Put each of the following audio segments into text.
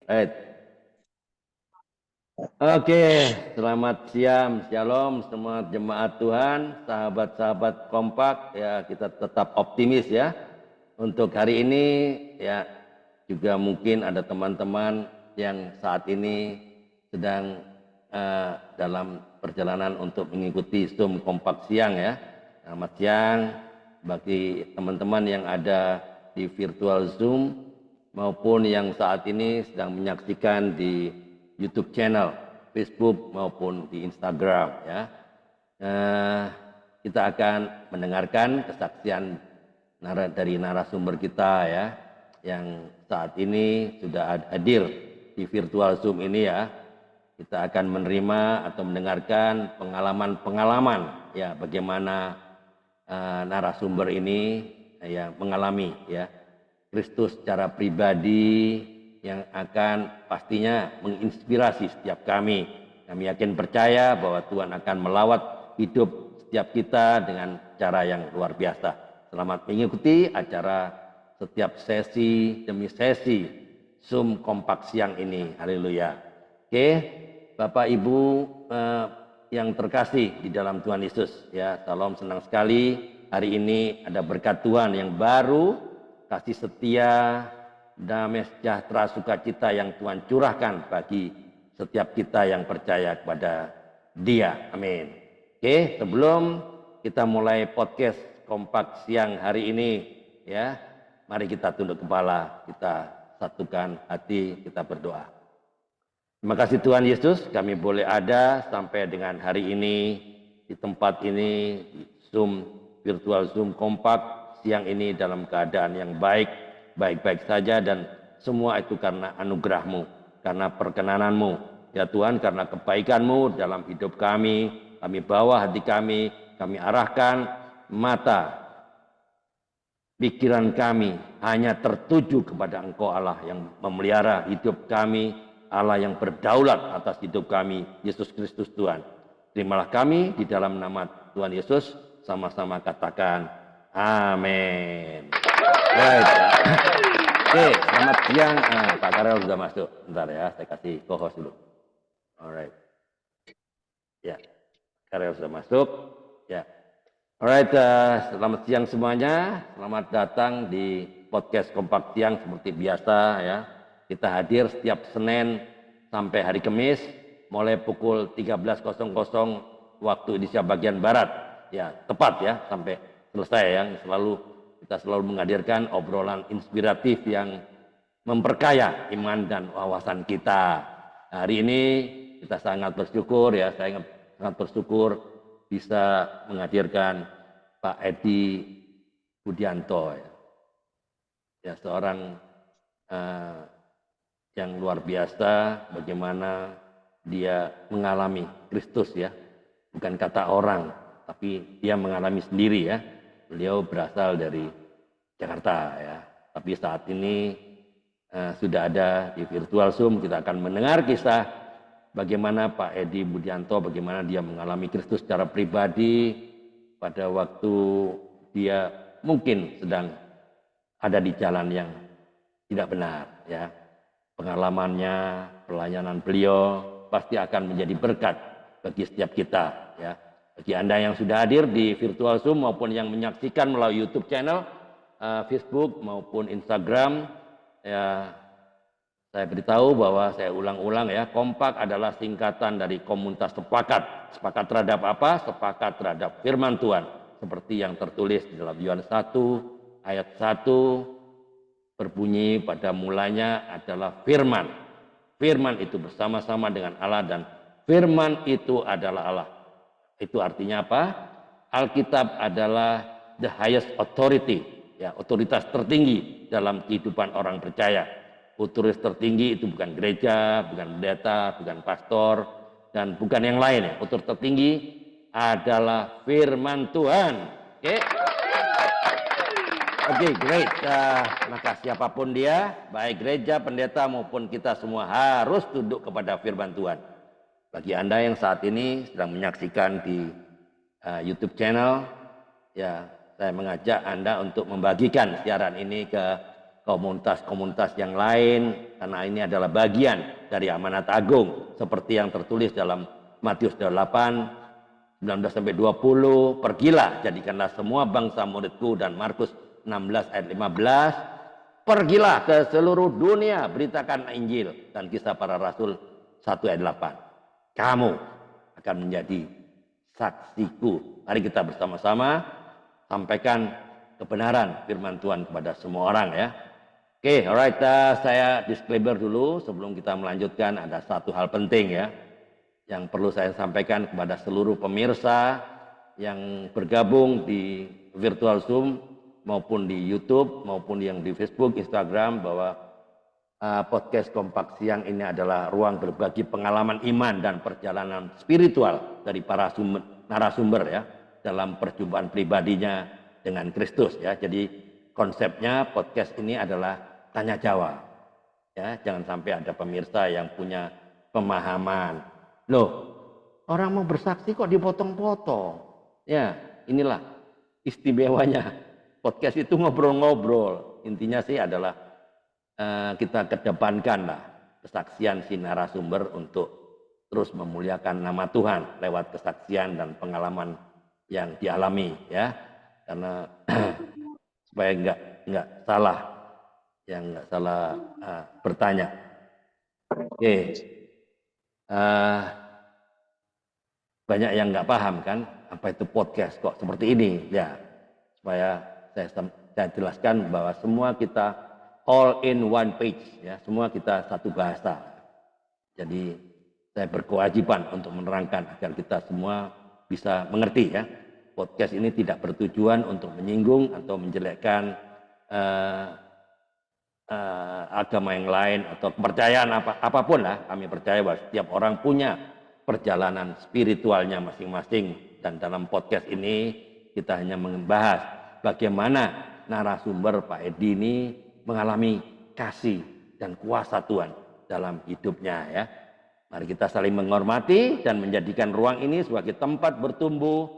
Right. Oke, selamat siang, shalom semua jemaat Tuhan, sahabat-sahabat kompak, ya kita tetap optimis ya. Untuk hari ini ya juga mungkin ada teman-teman yang saat ini sedang dalam perjalanan untuk mengikuti Zoom kompak siang ya. Selamat siang bagi teman-teman yang ada di virtual Zoom maupun yang saat ini sedang menyaksikan di YouTube channel, Facebook maupun di Instagram ya. Kita akan mendengarkan kesaksian dari narasumber kita ya, yang saat ini sudah hadir di virtual Zoom ini ya. Kita akan menerima atau mendengarkan pengalaman-pengalaman ya, bagaimana narasumber ini ya mengalami ya Kristus secara pribadi yang akan pastinya menginspirasi setiap kami. Kami yakin percaya bahwa Tuhan akan melawat hidup setiap kita dengan cara yang luar biasa. Selamat mengikuti acara setiap sesi demi sesi Zoom kompak siang ini. Haleluya. Oke, Bapak Ibu yang terkasih di dalam Tuhan Yesus ya, salam, senang sekali hari ini ada berkat Tuhan yang baru, kasih setia, damai sejahtera, sukacita yang Tuhan curahkan bagi setiap kita yang percaya kepada Dia. Amin. Oke, sebelum kita mulai podcast kompak siang hari ini ya, mari kita tunduk kepala, kita satukan hati, kita berdoa. Terima kasih Tuhan Yesus, kami boleh ada sampai dengan hari ini di tempat ini, di Zoom, virtual Zoom kompak siang ini dalam keadaan yang baik-baik saja, dan semua itu karena anugerah-Mu, karena perkenanan-Mu. Ya Tuhan, karena kebaikan-Mu dalam hidup kami bawa hati kami arahkan mata pikiran kami hanya tertuju kepada Engkau Allah yang memelihara hidup kami, Allah yang berdaulat atas hidup kami, Yesus Kristus Tuhan. Terimalah kami di dalam nama Tuhan Yesus, sama-sama katakan amin. Baik. Oke, selamat siang. Pak Karel sudah masuk. Bentar ya, saya kasih co-host dulu. Alright. Ya, Karel sudah masuk. Ya. Alright, selamat siang semuanya. Selamat datang di podcast kompak siang seperti biasa ya. Kita hadir setiap Senin sampai hari Kamis mulai pukul 13.00 waktu Indonesia bagian Barat. Ya, tepat ya sampai selesai ya. Kita selalu menghadirkan obrolan inspiratif yang memperkaya iman dan wawasan kita. Hari ini kita sangat bersyukur ya, saya sangat bersyukur bisa menghadirkan Pak Edi Budianto ya, seorang yang luar biasa bagaimana dia mengalami Kristus ya, bukan kata orang tapi dia mengalami sendiri ya. Beliau berasal dari Jakarta ya, tapi saat ini sudah ada di virtual Zoom. Kita akan mendengar kisah bagaimana Pak Edi Budianto, bagaimana dia mengalami Kristus secara pribadi pada waktu dia mungkin sedang ada di jalan yang tidak benar ya. Pengalamannya, pelayanan beliau pasti akan menjadi berkat bagi setiap kita ya. Bagi Anda yang sudah hadir di virtual Zoom maupun yang menyaksikan melalui YouTube channel, Facebook maupun Instagram ya, saya beritahu bahwa saya ulang-ulang ya, kompak adalah singkatan dari komunitas sepakat. Sepakat terhadap apa? Sepakat terhadap firman Tuhan. Seperti yang tertulis di dalam Yohanes 1 ayat 1 berbunyi, pada mulanya adalah firman. Firman itu bersama-sama dengan Allah dan firman itu adalah Allah. Itu artinya apa? Alkitab adalah the highest authority, ya, otoritas tertinggi dalam kehidupan orang percaya. Otoritas tertinggi itu bukan gereja, bukan pendeta, bukan pastor, dan bukan yang lain ya. Otoritas tertinggi adalah firman Tuhan. Oke. Oke, great. Maka siapapun dia, baik gereja, pendeta maupun kita semua harus tunduk kepada firman Tuhan. Bagi Anda yang saat ini sedang menyaksikan di YouTube channel, ya, saya mengajak Anda untuk membagikan siaran ini ke komunitas-komunitas yang lain, karena ini adalah bagian dari amanat agung seperti yang tertulis dalam Matius 8 19-20, pergilah jadikanlah semua bangsa muridku, dan Markus 16 ayat 15, pergilah ke seluruh dunia beritakan Injil, dan Kisah Para Rasul 1 ayat 8. Kamu akan menjadi saksiku. Mari kita bersama-sama sampaikan kebenaran firman Tuhan kepada semua orang ya. Oke, alright, saya disclaimer dulu sebelum kita melanjutkan. Ada satu hal penting ya yang perlu saya sampaikan kepada seluruh pemirsa yang bergabung di virtual Zoom maupun di YouTube maupun yang di Facebook, Instagram, bahwa podcast Kompak Siang ini adalah ruang berbagi pengalaman iman dan perjalanan spiritual dari para narasumber ya dalam perjumpaan pribadinya dengan Kristus ya. Jadi konsepnya podcast ini adalah tanya jawab ya, jangan sampai ada pemirsa yang punya pemahaman, loh orang mau bersaksi kok dipotong-potong ya. Inilah istimewanya podcast, itu ngobrol-ngobrol. Intinya sih adalah kita kedepankanlah kesaksian si narasumber untuk terus memuliakan nama Tuhan lewat kesaksian dan pengalaman yang dialami ya, karena supaya nggak salah, yang nggak salah bertanya. Oke, banyak yang nggak paham kan apa itu podcast kok seperti ini ya, supaya saya jelaskan bahwa semua kita all in one page ya, semua kita satu bahasa. Jadi saya berkewajiban untuk menerangkan agar kita semua bisa mengerti ya. Podcast ini tidak bertujuan untuk menyinggung atau menjelekkan agama yang lain atau kepercayaan apapun lah. Kami percaya bahwa setiap orang punya perjalanan spiritualnya masing-masing, dan dalam podcast ini kita hanya membahas bagaimana narasumber Pak Edi ini mengalami kasih dan kuasa Tuhan dalam hidupnya ya. Mari kita saling menghormati dan menjadikan ruang ini sebagai tempat bertumbuh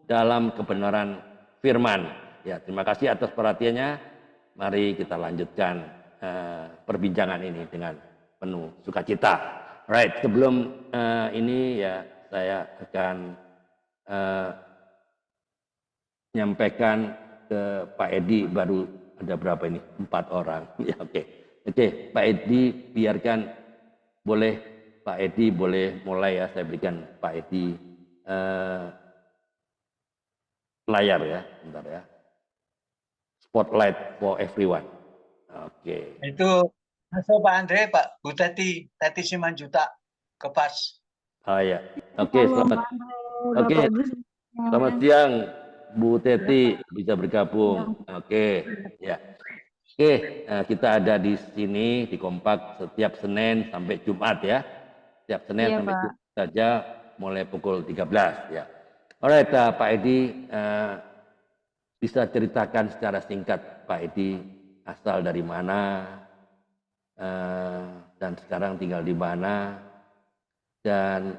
dalam kebenaran firman. Ya, terima kasih atas perhatiannya. Mari kita lanjutkan perbincangan ini dengan penuh sukacita. Right, sebelum ini ya saya akan menyampaikan ke Pak Edi. Baru ada berapa ini? 4 orang. Ya, oke, Pak Edi, biarkan boleh Pak Edi boleh mulai ya. Saya berikan Pak Edi layar ya, bentar ya. Spotlight for everyone. Oke. Itu masuk Pak Andre, Pak Bu Teti Simanjuta Kepas. Oh ya. Oke, selamat. Oke. Selamat siang Bu Teti, bisa bergabung. Oke, ya. Oke, kita ada di sini di Kompak setiap Senin sampai Jumat ya. Setiap Senin sampai Jumat saja mulai pukul 13 ya. Alright, Pak Edi, bisa ceritakan secara singkat Pak Edi asal dari mana dan sekarang tinggal di mana, dan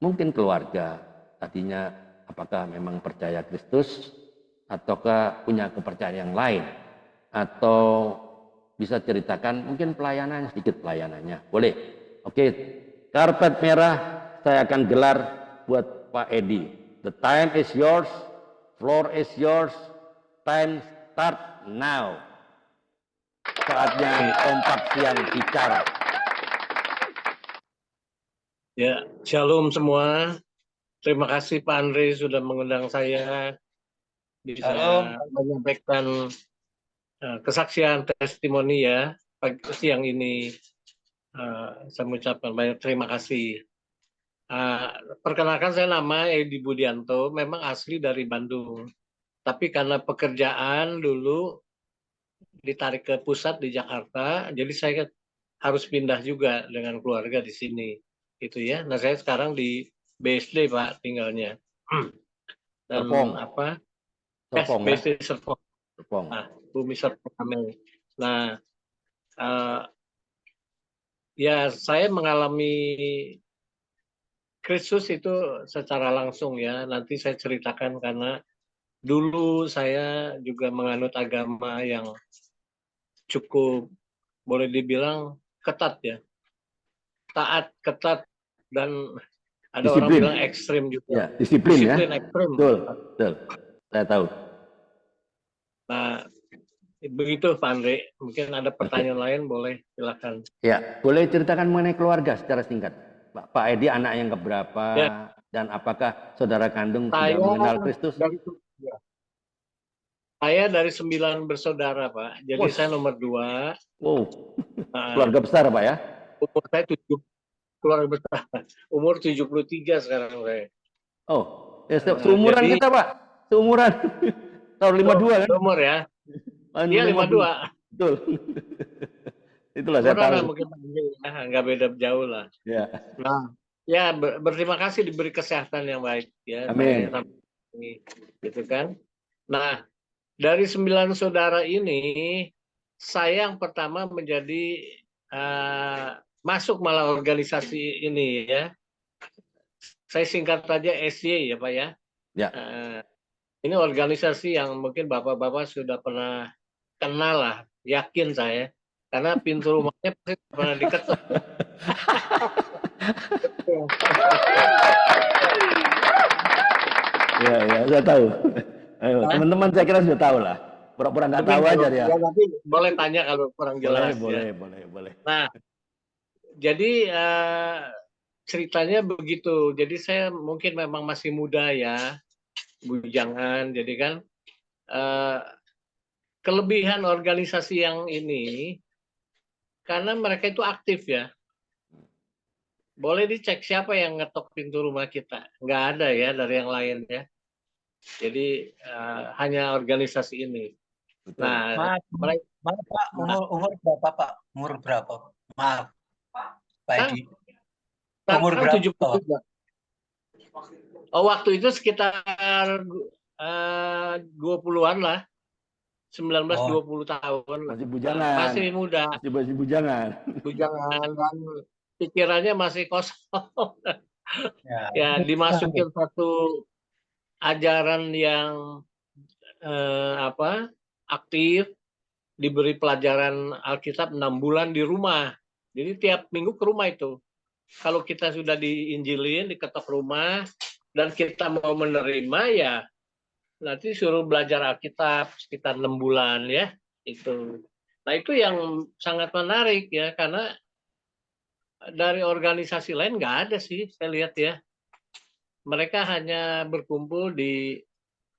mungkin keluarga tadinya apakah memang percaya Kristus ataukah punya kepercayaan yang lain, atau bisa ceritakan mungkin pelayanannya, sedikit pelayanannya, boleh? Oke, karpet merah saya akan gelar buat Pak Edi. The time is yours, floor is yours, time start now. Saatnya Kompak Siang bicara. Ya, shalom semua. Terima kasih Pak Andre sudah mengundang saya bisa menyampaikan kesaksian testimoni ya pagi siang ini. Saya mengucapkan banyak terima kasih. Perkenalkan, saya nama Edi Budianto, memang asli dari Bandung. Tapi karena pekerjaan dulu ditarik ke pusat di Jakarta, jadi saya harus pindah juga dengan keluarga di sini. Itu ya. Nah, saya sekarang di BSD Pak tinggalnya. Dan Serpong. apa? Serpong, BSD Serpong. Nah, Bumi Serpong. Nah, ya saya mengalami Kristus itu secara langsung ya. Nanti saya ceritakan karena dulu saya juga menganut agama yang cukup boleh dibilang ketat ya, taat, ketat, dan ada orang Disiplin. bilang ekstrim juga. Ya, disiplin ya. Disiplin ekstrim. Betul, betul. Saya tahu. Nah, begitu Pak Andre. Mungkin ada pertanyaan lain, boleh silakan. Ya, boleh ceritakan mengenai keluarga secara singkat. Pak Edi anak yang keberapa, Ya. dan apakah saudara kandung Saya sudah mengenal Kristus? Saya dari 9 bersaudara, Pak. Jadi Wus. saya nomor 2. Wow, keluarga besar Pak ya? Umur saya 7, keluarga besar. Umur 73 sekarang saya. Oh, ya, seumuran jadi, kita Pak, seumuran. Tahun 52 kan? Umur ya? Tahun Iya 52. Betul. Itulah saya tahu. Mungkin nggak beda jauh lah. Ya. Nah, ya berterima kasih diberi kesehatan yang baik ya. Amin. Gitu kan. Nah, dari 9 saudara ini, saya yang pertama menjadi masuk malah organisasi ini ya. Saya singkat saja SY ya Pak ya. Ya. Ini organisasi yang mungkin bapak-bapak sudah pernah kenal lah, yakin saya. Karena pintu rumahnya pasti pernah diketuk. Ya, saya tahu. Ayo, teman-teman saya kira sudah tahu lah. Pura-pura nggak tahu aja ya. Tapi boleh tanya kalau kurang jelas. Boleh. Nah, jadi ceritanya begitu. Jadi saya mungkin memang masih muda ya, bujangan. Jadi kan kelebihan organisasi yang ini karena mereka itu aktif ya. Boleh dicek siapa yang ngetok pintu rumah kita. Nggak ada ya dari yang lain ya. Jadi hanya organisasi ini. Betul. Nah, maaf Pak, umur berapa Pak? Umur berapa? Maaf, Pak Edi. Umur berapa? 73. Oh, waktu itu sekitar 20-an lah. 19-20 tahun. Masih bujangan. Masih muda. Masih bujangan. Bujangan dan pikirannya masih kosong. Ya, dimasukin satu ajaran yang aktif, diberi pelajaran Alkitab 6 bulan di rumah. Jadi tiap minggu ke rumah itu. Kalau kita sudah diinjilin, diketok rumah, dan kita mau menerima ya nanti suruh belajar Alkitab sekitar 6 bulan ya. Itu. Nah itu yang sangat menarik ya, karena dari organisasi lain nggak ada sih saya lihat ya. Mereka hanya berkumpul di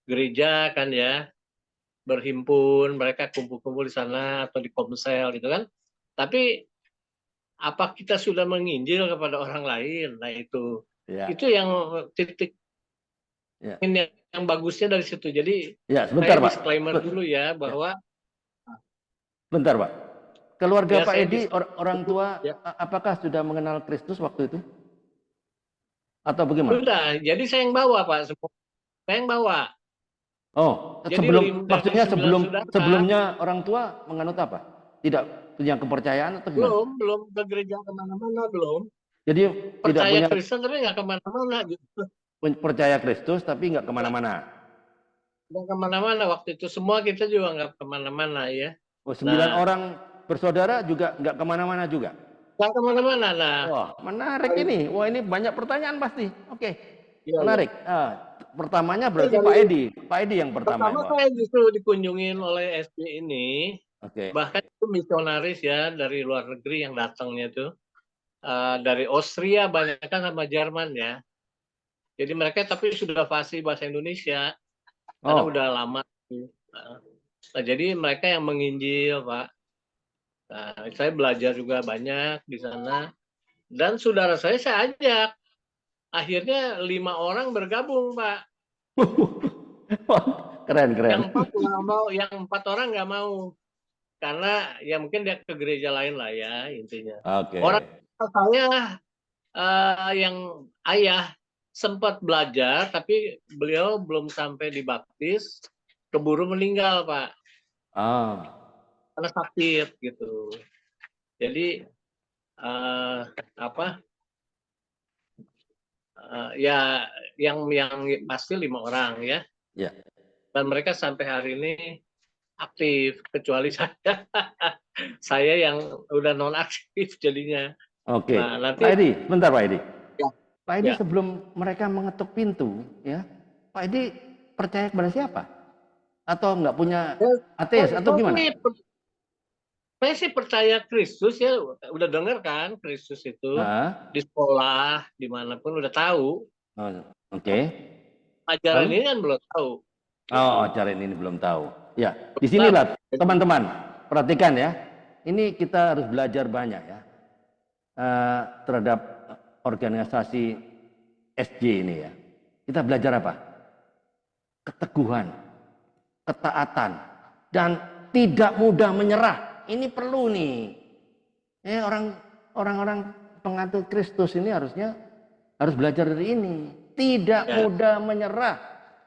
gereja kan ya, berhimpun, mereka kumpul-kumpul di sana atau di komsel gitu kan. Tapi apa kita sudah menginjil kepada orang lain? Nah itu yang titik yang bagusnya dari situ. Jadi sebentar, saya Pak. disclaimer dulu ya bahwa Bentar Pak. Keluarga Pak Edi, orang tua, apakah sudah mengenal Kristus waktu itu? Atau bagaimana? Sudah, jadi saya yang bawa Pak. Saya yang bawa. Oh, Jadi maksudnya sebelumnya orang tua menganut apa? Tidak punya kepercayaan atau gimana? Belum ke gereja kemana-mana, belum. Jadi tidak punya Kristen tapi nggak kemana-mana gitu. Percaya Kristus tapi nggak kemana-mana. Nggak kemana-mana waktu itu, semua kita juga nggak kemana-mana ya. Oh, 9 orang bersaudara juga nggak kemana-mana juga? Nggak kemana-mana. Nah, wah menarik ini. Wah ini banyak pertanyaan pasti. Oke, menarik. Pertamanya berarti Pak Edi. Pak Edi yang pertama. Pertama saya justru dikunjungin oleh SD ini. Oke. Bahkan itu misionaris ya dari luar negeri yang datangnya tuh. Dari Austria banyak kan sama Jerman ya. Jadi mereka tapi sudah fasih bahasa Indonesia. Karena udah lama. Nah, jadi mereka yang menginjil, Pak. Nah, saya belajar juga banyak di sana. Dan saudara saya ajak. Akhirnya 5 orang bergabung, Pak. Keren. Yang 4 orang nggak mau. Karena ya mungkin dia ke gereja lain lah ya intinya. Orang saya yang ayah sempat belajar, tapi beliau belum sampai dibaptis, keburu meninggal, Pak. Karena sakit gitu. Jadi ya yang pasti 5 orang ya. Dan mereka sampai hari ini aktif, kecuali saya. Saya yang udah non aktif jadinya. Oke, Nah, nanti Pak Edi, bentar Pak Edi. ya, Pak Edi ya. sebelum mereka mengetuk pintu, ya, Pak Edi percaya kepada siapa? Atau nggak punya ateis atau gimana? Saya sih percaya Kristus ya, udah denger kan Kristus itu Ah, di sekolah dimanapun udah tahu. oh, oke. Ajaran Lalu? ini kan belum tahu. Oh, Gitu. acara ini belum tahu. Ya, Belum disinilah tahu. teman-teman, perhatikan ya. Ini kita harus belajar banyak ya terhadap organisasi SJ ini ya. Kita belajar apa? Keteguhan, ketaatan, dan tidak mudah menyerah. Ini perlu nih. Orang-orang penganut Kristus ini harusnya harus belajar dari ini. Tidak Ya. mudah menyerah,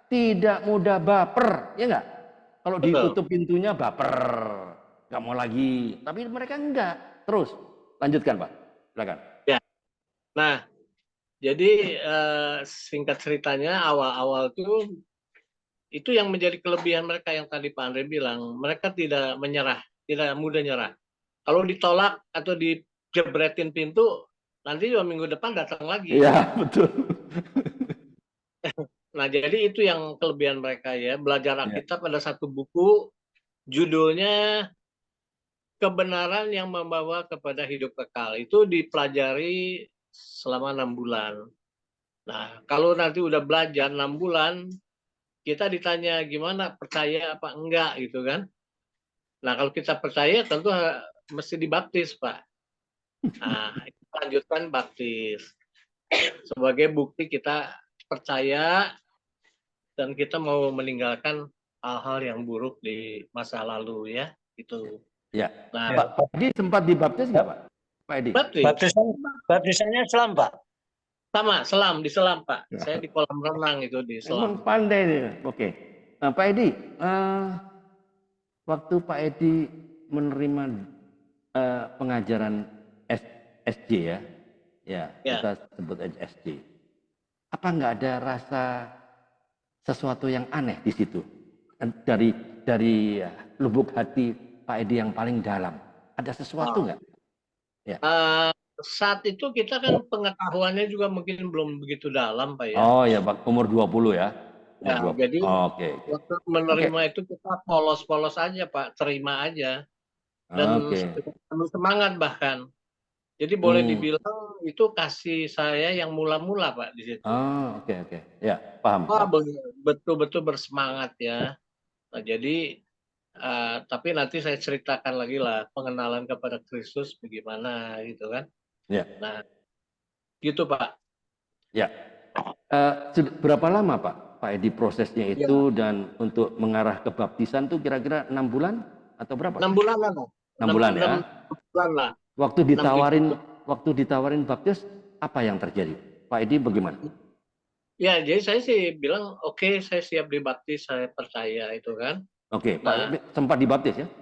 tidak mudah baper, ya enggak? Kalau Betul. ditutup pintunya baper, nggak mau lagi. Tapi mereka enggak. Terus lanjutkan Pak, silakan. Ya. Nah, jadi singkat ceritanya awal-awal itu yang menjadi kelebihan mereka yang tadi Pak Andre bilang, mereka tidak menyerah, tidak mudah nyerah. Kalau ditolak atau dijebretin pintu, nanti 2 minggu depan datang lagi. Iya, betul. Nah, jadi itu yang kelebihan mereka ya. Belajar Ya. Alkitab ada satu buku, judulnya Kebenaran yang Membawa Kepada Hidup Kekal. Itu dipelajari selama 6 bulan. Nah, kalau nanti udah belajar 6 bulan, kita ditanya gimana, percaya apa enggak gitu kan. Nah, kalau kita percaya tentu mesti dibaptis, Pak. Nah, kita lanjutkan baptis. Sebagai bukti kita percaya dan kita mau meninggalkan hal-hal yang buruk di masa lalu ya, gitu. Ya. Nah, Ya, Pak Edi sempat dibaptis nggak Pak? Pak Edi? baptisannya selam, Pak. Sama, di selam, Pak. Saya di kolam renang itu di Emang selam. pandai nih. Oke. Nah, Pak Edi, waktu Pak Edi menerima pengajaran SJ ya, ya kita sebut aja SJ. Apa nggak ada rasa sesuatu yang aneh di situ dari lubuk hati Pak Edi yang paling dalam? Ada sesuatu nggak? Ya. Saat itu kita kan pengetahuannya juga mungkin belum begitu dalam, Pak ya. Oh ya, Pak, umur 20 ya. Ya, jadi Oke. waktu menerima itu kita polos-polos aja, Pak, terima aja. Dan penuh semangat bahkan. Jadi boleh dibilang itu kasih saya yang mula-mula, Pak, di situ. Oh, oke. Ya, paham. Betul-betul bersemangat ya. Nah, jadi tapi nanti saya ceritakan lagi lah pengenalan kepada Kristus bagaimana gitu kan. Ya. Nah, gitu Pak. Ya. Berapa lama Pak Edi prosesnya itu dan untuk mengarah ke baptisan tuh kira-kira 6 bulan atau berapa? 6 bulan lah. 6 bulan ya. 6 bulan lah. Waktu ditawarin baptis, apa yang terjadi? Pak Edi bagaimana? Ya, jadi saya sih bilang oke, saya siap dibaptis, saya percaya itu kan. Oke, Pak Edi sempat dibaptis ya?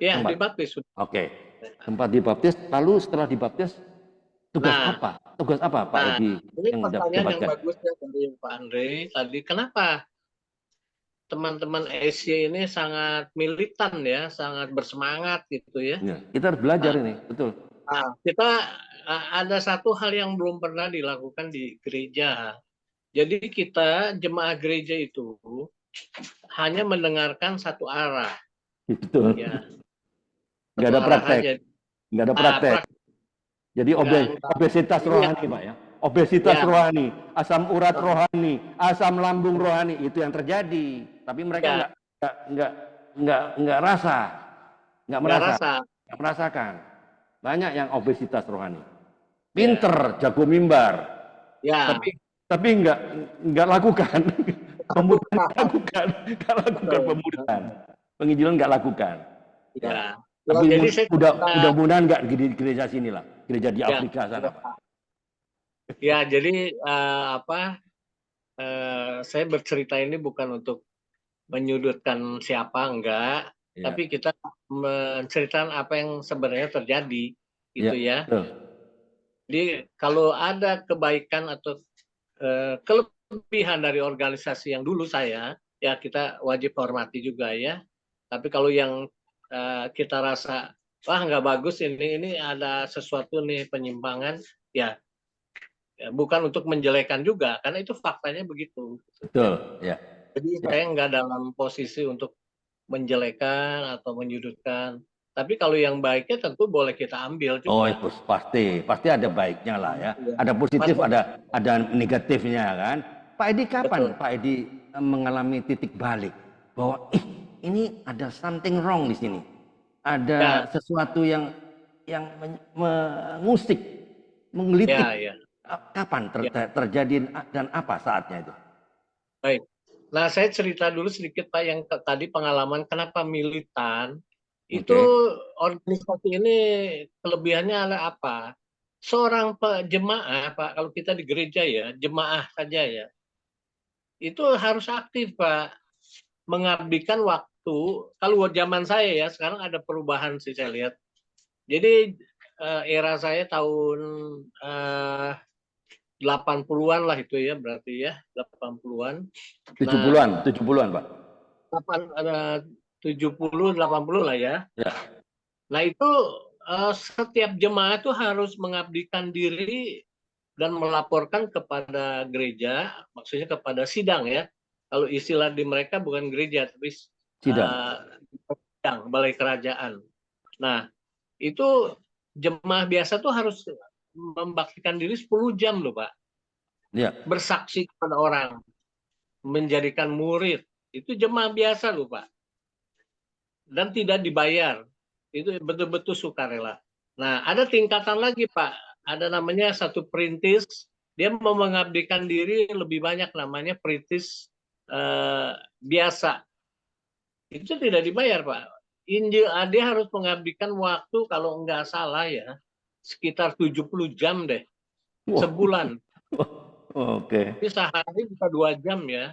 Ya, dibaptis. Oke. Sempat dibaptis, lalu setelah dibaptis tugas apa? Tugas apa Pak Edi yang dapatkan? Pertanyaan yang bagus ya dari Pak Andre tadi, kenapa teman-teman SY ini sangat militan ya, sangat bersemangat gitu ya. Kita harus belajar ini, betul. Kita ada satu hal yang belum pernah dilakukan di gereja. Jadi kita jemaah gereja itu hanya mendengarkan satu arah. Betul. Ya. Nggak ada praktek. Nggak ada praktek. Jadi obesitas rohani Pak ya. Obesitas rohani, asam urat rohani, asam lambung rohani itu yang terjadi. Tapi mereka nggak merasakan. Banyak yang obesitas rohani. Pinter, jago mimbar. Ya. Tapi nggak lakukan. Pemudahan nggak lakukan pemudahan. Penginjilan nggak lakukan. Ya. Tapi mudah-mudahan nggak di gereja sini lah, gereja di Afrika sana Pak. Ya, jadi saya bercerita ini bukan untuk menyudutkan siapa, enggak, tapi kita menceritakan apa yang sebenarnya terjadi, gitu ya. Jadi kalau ada kebaikan atau kelebihan dari organisasi yang dulu saya, ya kita wajib hormati juga ya. Tapi kalau yang kita rasa wah nggak bagus ini ada sesuatu nih penyimpangan, ya, ya bukan untuk menjelekan juga, karena itu faktanya begitu. Betul, ya. Jadi saya nggak dalam posisi untuk menjelekan atau menyudutkan. Tapi kalau yang baiknya tentu boleh kita ambil Oh, juga. itu pasti ada baiknya lah ya. Ya. Ada positif, Pasti. ada negatifnya kan. Pak Edi kapan Betul. Pak Edi mengalami titik balik bahwa ini ada something wrong di sini, ada Ya. sesuatu yang mengusik, menggelitik. Ya. Kapan Ya. terjadi dan apa saatnya itu? Baik. Nah, saya cerita dulu sedikit Pak yang tadi pengalaman kenapa militan. Itu organisasi ini kelebihannya adalah apa? Seorang jemaah, Pak, kalau kita di gereja ya, jemaah saja ya, itu harus aktif, Pak. Mengabdikan waktu, kalau zaman saya ya, sekarang ada perubahan sih saya lihat. Jadi era saya tahun 80-an lah itu ya, berarti ya, 80-an. 70-an Pak. 70, 80 lah ya. Ya. Nah itu setiap jemaah itu harus mengabdikan diri dan melaporkan kepada gereja, maksudnya kepada sidang ya. Kalau istilah di mereka bukan gereja, tapi sidang, balai kerajaan. Nah itu jemaah biasa tuh harus membaktikan diri 10 jam loh Pak. Ya. Bersaksi kepada orang, menjadikan murid. Itu jemaah biasa loh Pak. Dan tidak dibayar. Itu betul-betul sukarela. Nah, ada tingkatan lagi, Pak. Ada namanya satu perintis. Dia mau mengabdikan diri lebih banyak, namanya perintis biasa. Itu tidak dibayar, Pak. Injil dia harus mengabdikan waktu, kalau nggak salah ya, sekitar 70 jam deh. Sebulan. Oke. Jadi sehari bisa 2 jam ya.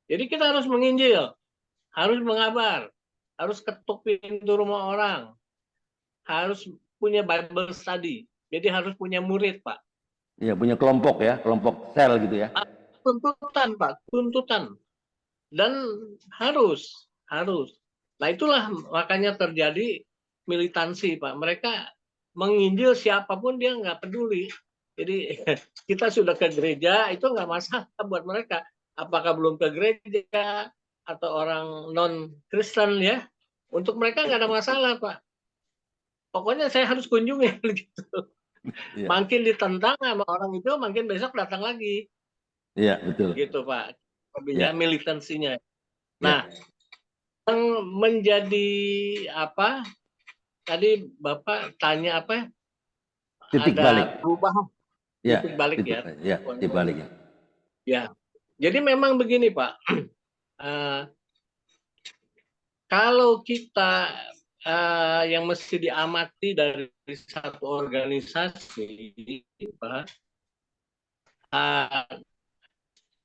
Jadi kita harus menginjil. Harus mengabar. Harus ketuk pintu rumah orang, harus punya Bible study, jadi harus punya murid Pak. Iya, punya kelompok ya, kelompok sel gitu ya. Tuntutan Pak, tuntutan, dan harus. Nah itulah makanya terjadi militansi Pak. Mereka menginjil siapapun dia nggak peduli. Jadi kita sudah ke gereja itu nggak masalah buat mereka. Apakah belum ke gereja atau orang non Kristen ya? Untuk mereka nggak ada masalah, Pak. Pokoknya saya harus kunjungi gitu. Iya. Makin ditentang sama orang itu, makin besok datang lagi. Iya, betul. Gitu, Pak. Ya. Militansinya. Nah, yang menjadi apa? Tadi Bapak tanya apa? Titik ada balik. Perubahan. Ya, titik balik ya. Ya, titik balik ya. Ya. Jadi memang begini, Pak. Kalau kita yang mesti diamati dari satu organisasi, Pak,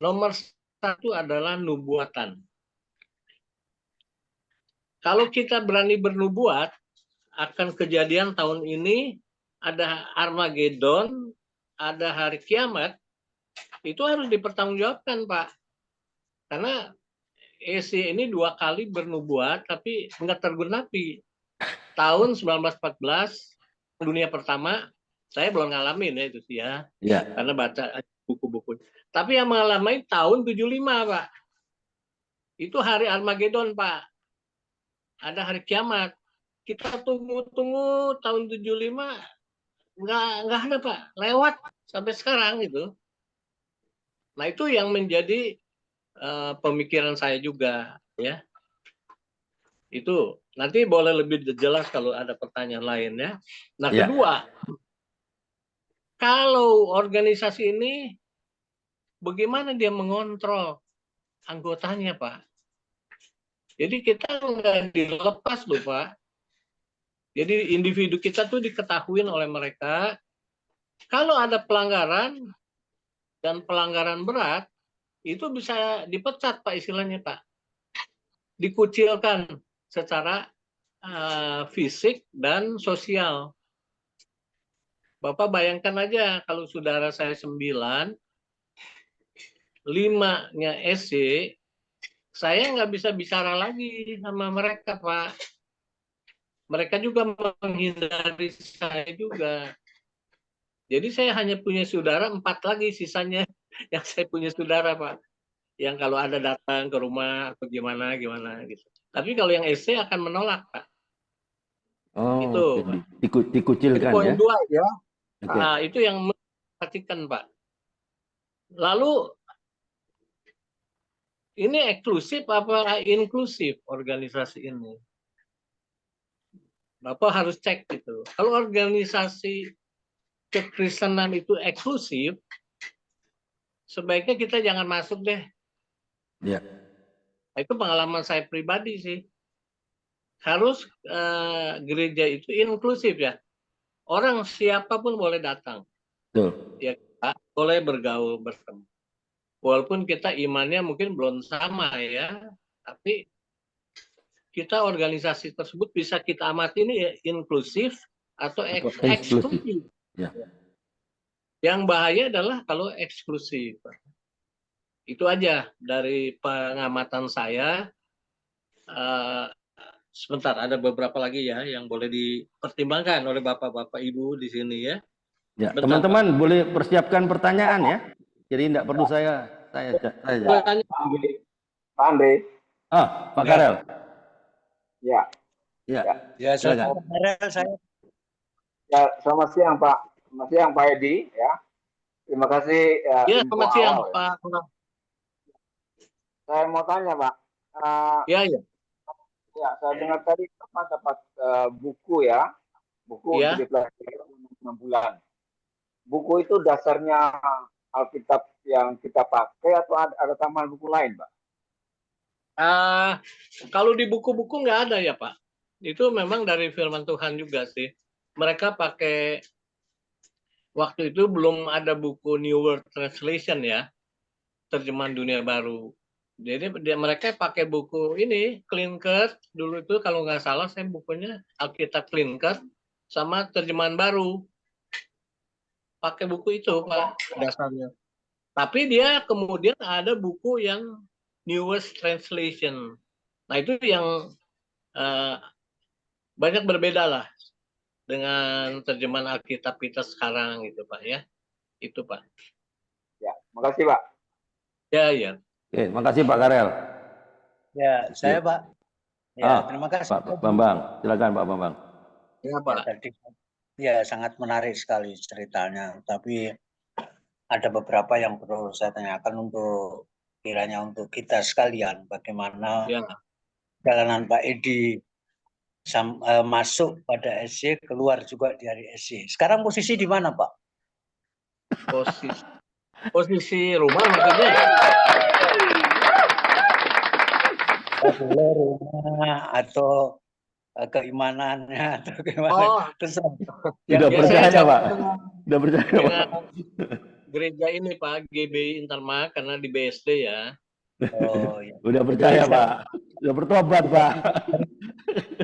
nomor satu adalah nubuatan. Kalau kita berani bernubuat, akan kejadian tahun ini, ada Armageddon, ada hari kiamat, itu harus dipertanggungjawabkan, Pak. Karena EC ini 2 kali bernubuat, tapi nggak tergenapi. Tahun 1914, dunia pertama, saya belum ngalamin ya itu sih ya. Karena baca buku-buku. Tapi yang mengalami tahun 75, Pak. Itu hari Armageddon, Pak. Ada hari kiamat. Kita tunggu-tunggu tahun 75, nggak ada, Pak. Lewat sampai sekarang gitu. Nah, itu yang menjadi pemikiran saya juga ya. Itu nanti boleh lebih jelas kalau ada pertanyaan lain ya. Nah, kedua, kalau organisasi ini bagaimana dia mengontrol anggotanya, Pak? Jadi kita nggak dilepas loh, Pak. Jadi individu kita tuh diketahui oleh mereka. Kalau ada pelanggaran dan pelanggaran berat, itu bisa dipecat, Pak, istilahnya, Pak. Dikucilkan secara fisik dan sosial. Bapak bayangkan aja kalau saudara saya 9, 5-nya SC, saya nggak bisa bicara lagi sama mereka, Pak. Mereka juga menghindari saya juga. Jadi saya hanya punya saudara 4 lagi sisanya yang saya punya saudara, Pak. Yang kalau ada datang ke rumah atau gimana gitu. Tapi kalau yang SC akan menolak, Pak. Oh, Itu, oke. Pak. Itu Dikucilkan poin ya. 2 ya. Oke. Itu yang memperhatikan, Pak. Lalu ini eksklusif apa inklusif organisasi ini? Bapak harus cek gitu. Kalau organisasi kekristenan itu eksklusif, sebaiknya kita jangan masuk deh. Ya. Itu pengalaman saya pribadi sih. Harus gereja itu inklusif ya. Orang siapapun boleh datang. Betul. Ya, boleh bergaul bersama. Walaupun kita imannya mungkin belum sama ya, tapi kita organisasi tersebut bisa kita amati ini ya, inklusif atau Eksklusif. eksklusif. Ya. Yang bahaya adalah kalau eksklusif. Itu aja dari pengamatan saya. Sebentar, ada beberapa lagi ya yang boleh dipertimbangkan oleh bapak-bapak ibu di sini ya. Ya, Bentar, teman-teman boleh persiapkan pertanyaan ya. Jadi tidak perlu saya. Pak. Pak Andre. Pak Karel. Ya. Ya. Ya, Silakan. saya. Ya, selamat siang Pak. Selamat siang Pak Edi ya. Terima kasih Ya, info selamat siang awal, Pak. Saya mau tanya Pak. Ya. Ya, saya dengar tadi Bapak dapat buku ya. Buku Ya. untuk dipelajari 6 bulan. Buku itu dasarnya Alkitab yang kita pakai atau ada tambahan buku lain, Pak? Kalau di buku-buku nggak ada ya Pak. Itu memang dari firman Tuhan juga sih. Mereka pakai, waktu itu belum ada buku New World Translation ya, terjemahan dunia baru. Jadi mereka pakai buku ini, Klinkert, dulu itu kalau nggak salah saya bukunya Alkitab Klinkert sama terjemahan baru. Pakai buku itu Pak dasarnya. Tapi dia kemudian ada buku yang Newest Translation. Nah itu yang banyak berbeda lah dengan terjemahan Alkitab kita sekarang gitu Pak ya. Itu Pak. Ya, makasih Pak. Ya. Oke, makasih Pak Karel. Ya, saya Pak. Ya, terima kasih Pak Bambang. Silakan Pak Bambang. Ya Pak. Ya, tadi ya sangat menarik sekali ceritanya. Tapi ada beberapa yang perlu saya tanyakan untuk kiranya untuk kita sekalian. Bagaimana jalanan Pak Edi masuk pada SC, keluar juga dari SC. Sekarang posisi di mana Pak? Posisi rumah maksudnya? Rumah atau keimanannya atau gimana? Udah percaya Pak. Udah percaya Pak. Gereja ini Pak, GBI Interma karena di BSD ya. Oh iya. Udah percaya Pak. Udah bertobat Pak.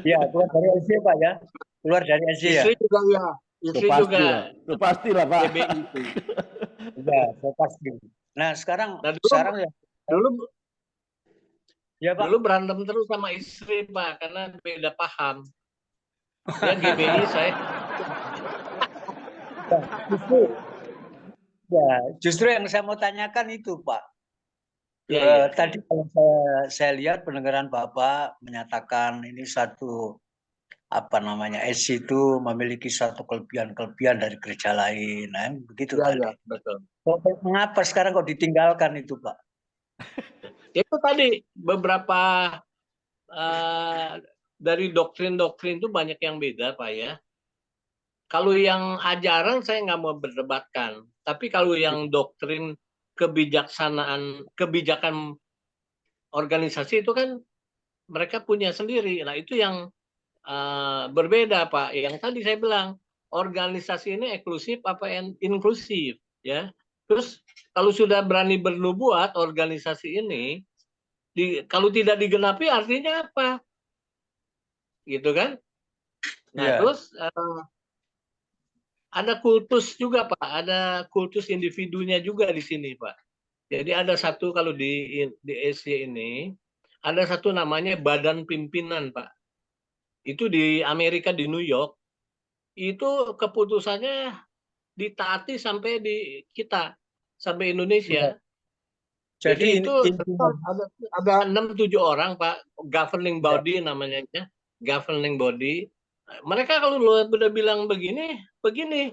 Iya, keluar dari SC Pak ya. Keluar dari SC ya. Istri juga ya. Istri juga. Itu pastilah Pak. GBI itu. Iya, saya pasti. Nah sekarang ya. Dulu ya Pak. Dulu berantem terus sama istri Pak karena beda paham. Dia GBI saya. Justru yang saya mau tanyakan itu Pak. Ya. Tadi kalau saya lihat pendengaran Bapak menyatakan ini satu SC itu memiliki satu kelebihan dari gereja lain. Nah, begitu tadi. Ya, betul. Mengapa sekarang kok ditinggalkan itu Pak? Itu tadi beberapa dari doktrin-doktrin itu banyak yang beda Pak ya. Kalau yang ajaran saya nggak mau berdebatkan. Tapi kalau yang doktrin kebijakan organisasi itu kan mereka punya sendiri. Nah itu yang berbeda Pak. Yang tadi saya bilang organisasi ini eksklusif apa inklusif ya. Terus kalau sudah berani bernubuat organisasi ini, kalau tidak digenapi artinya apa? Gitu kan? Nah terus ada kultus juga Pak, ada kultus individunya juga di sini Pak. Jadi ada satu kalau di SC ini ada satu namanya Badan Pimpinan, Pak. Itu di Amerika, di New York. Itu keputusannya ditaati sampai di kita, sampai Indonesia. Jadi itu ada 6-7 orang, Pak, governing body namanya, governing body. Mereka kalau udah bilang begini, begini.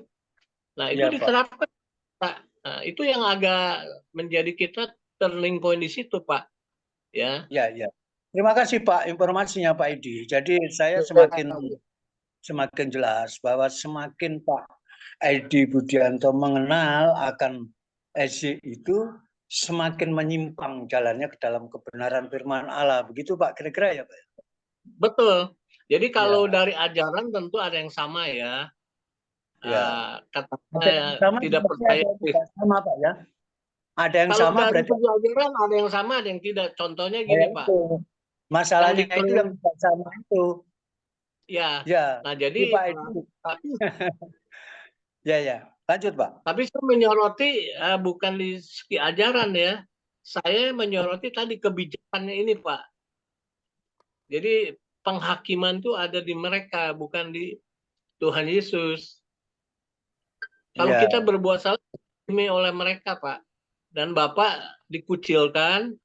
Nah, itu diterapkan, Pak. Nah, itu yang agak menjadi kita turning point di situ, Pak. Ya. Ya, ya. Terima kasih Pak informasinya Pak Edi. Jadi saya semakin jelas bahwa semakin Pak Edi Budianto mengenal akan SJ itu, semakin menyimpang jalannya ke dalam kebenaran firman Allah. Begitu Pak kira-kira ya Pak? Betul. Jadi kalau dari ajaran tentu ada yang sama ya. Ya. Katanya tidak percaya. Tidak sama Pak ya. Ada yang Kalau sama dari berarti segi ajaran ada yang sama, ada yang tidak. Contohnya gini Pak. Masalahnya itu yang tidak sama itu. Ya. Ya. Nah jadi Pak Edi. Ya, ya. Lanjut Pak. Tapi saya menyoroti bukan di segi ajaran ya. Saya menyoroti tadi kebijakannya ini Pak. Jadi penghakiman itu ada di mereka, bukan di Tuhan Yesus. Kalau kita berbuat salah, dihakimi oleh mereka, Pak. Dan Bapak dikucilkan,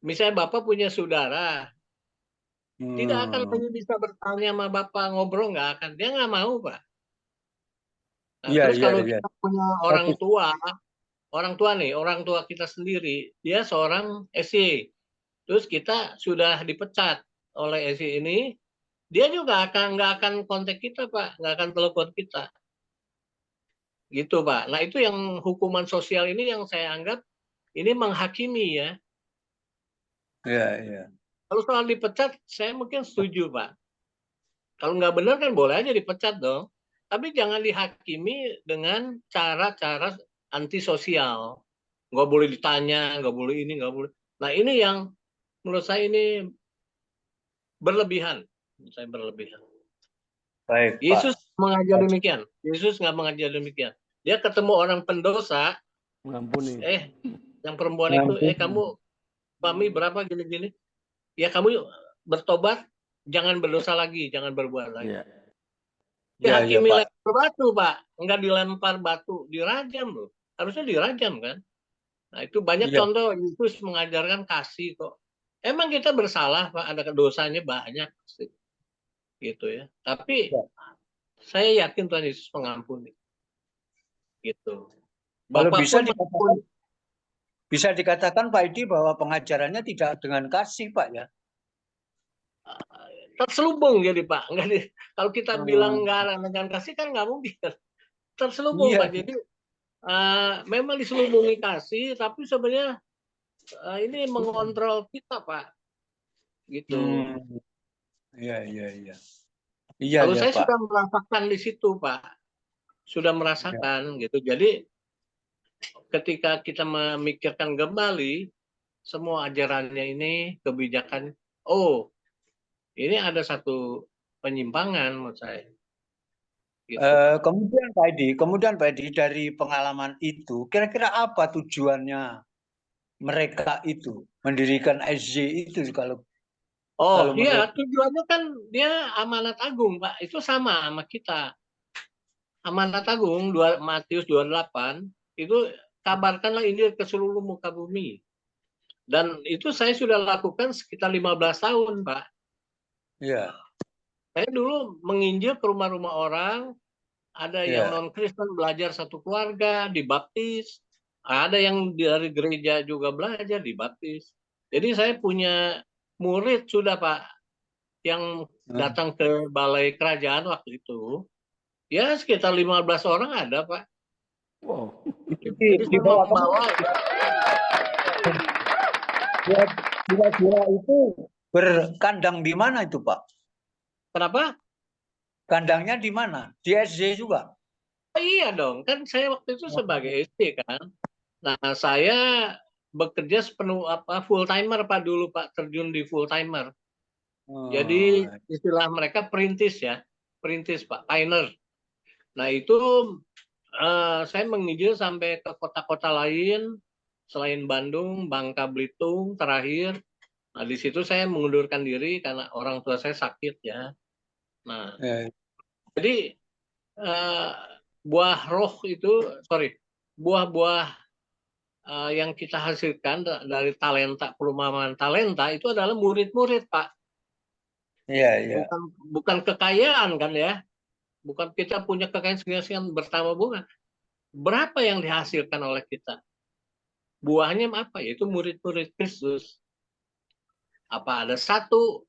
misalnya Bapak punya saudara, tidak akan hanya bisa bertanya sama Bapak, ngobrol nggak akan. Dia nggak mau, Pak. Nah, terus kalau kita punya orang tua kita sendiri, dia seorang SY. Terus kita sudah dipecat oleh SY ini, dia juga nggak akan kontak kita, Pak. Nggak akan telepon kita. Gitu, Pak. Nah, itu yang hukuman sosial ini yang saya anggap ini menghakimi ya. Iya, iya. Kalau soal dipecat, saya mungkin setuju, Pak. Kalau nggak benar kan boleh aja dipecat dong. Tapi jangan dihakimi dengan cara-cara antisosial. Nggak boleh ditanya, nggak boleh ini, nggak boleh. Nah, ini yang menurut saya ini berlebihan. Saya berlebihan. Baik, Yesus mengajar demikian. Yesus nggak mengajar demikian. Dia ketemu orang pendosa, mengampuni. Yang perempuan itu, kamu Mami berapa gini-gini? Ya kamu bertobat, jangan berdosa lagi, jangan berbuat lagi. Dihakimi lempar batu, Pak. Enggak dilempar batu, dirajam loh. Harusnya dirajam kan. Nah itu banyak contoh Yesus mengajarkan kasih kok. Emang kita bersalah, Pak. Ada dosanya banyak. Gitu ya. Tapi saya yakin Tuhan Yesus mengampuni. Gitu. Bapak bisa dikatakan Pak Edi bahwa pengajarannya tidak dengan kasih, Pak ya? Terselubung jadi Pak. Kalau kita bilang nggak dengan kasih kan nggak mungkin. Terselubung Pak. Jadi memang diselubungi kasih, tapi sebenarnya ini mengontrol kita Pak. Gitu. Iya, iya, iya. Kalau saya sudah merasakan di situ Pak, sudah merasakan gitu. Jadi ketika kita memikirkan kembali semua ajarannya ini, kebijakan, ini ada satu penyimpangan menurut saya. Gitu. Kemudian Pak Edi dari pengalaman itu, kira-kira apa tujuannya mereka itu mendirikan SJ itu kalau iya, tujuannya kan dia amanat agung, Pak. Itu sama kita. Amanat agung Matius 28 itu kabarkanlah Injil ke seluruh muka bumi. Dan itu saya sudah lakukan sekitar 15 tahun, Pak. Iya. Saya dulu menginjil ke rumah-rumah orang, ada yang non-Kristen belajar satu keluarga, dibaptis. Ada yang dari gereja juga belajar, dibaptis. Jadi saya punya murid sudah, Pak, yang datang ke balai kerajaan waktu itu. Ya, sekitar 15 orang ada, Pak. Wow. Jadi saya membawa. Kira-kira itu berkandang di mana itu, Pak? Kenapa? Kandangnya di mana? Di SJ juga? Iya dong, kan saya waktu itu sebagai SJ kan. Nah, saya bekerja sepenuh full timer Pak dulu Pak, terjun di full timer. Jadi istilah mereka perintis ya, perintis Pak, pioneer. Nah itu saya menginjil sampai ke kota-kota lain selain Bandung, Bangka Belitung terakhir. Nah, di situ saya mengundurkan diri karena orang tua saya sakit ya. Nah, jadi buah roh itu, buah-buah yang kita hasilkan dari talenta, perumahan talenta itu adalah murid-murid, Pak. Iya, iya. Bukan kekayaan kan ya. Bukan kita punya kekayaan sekian bertambah, bukan. Berapa yang dihasilkan oleh kita? Buahnya apa? Yaitu murid-murid Kristus. Apa ada satu,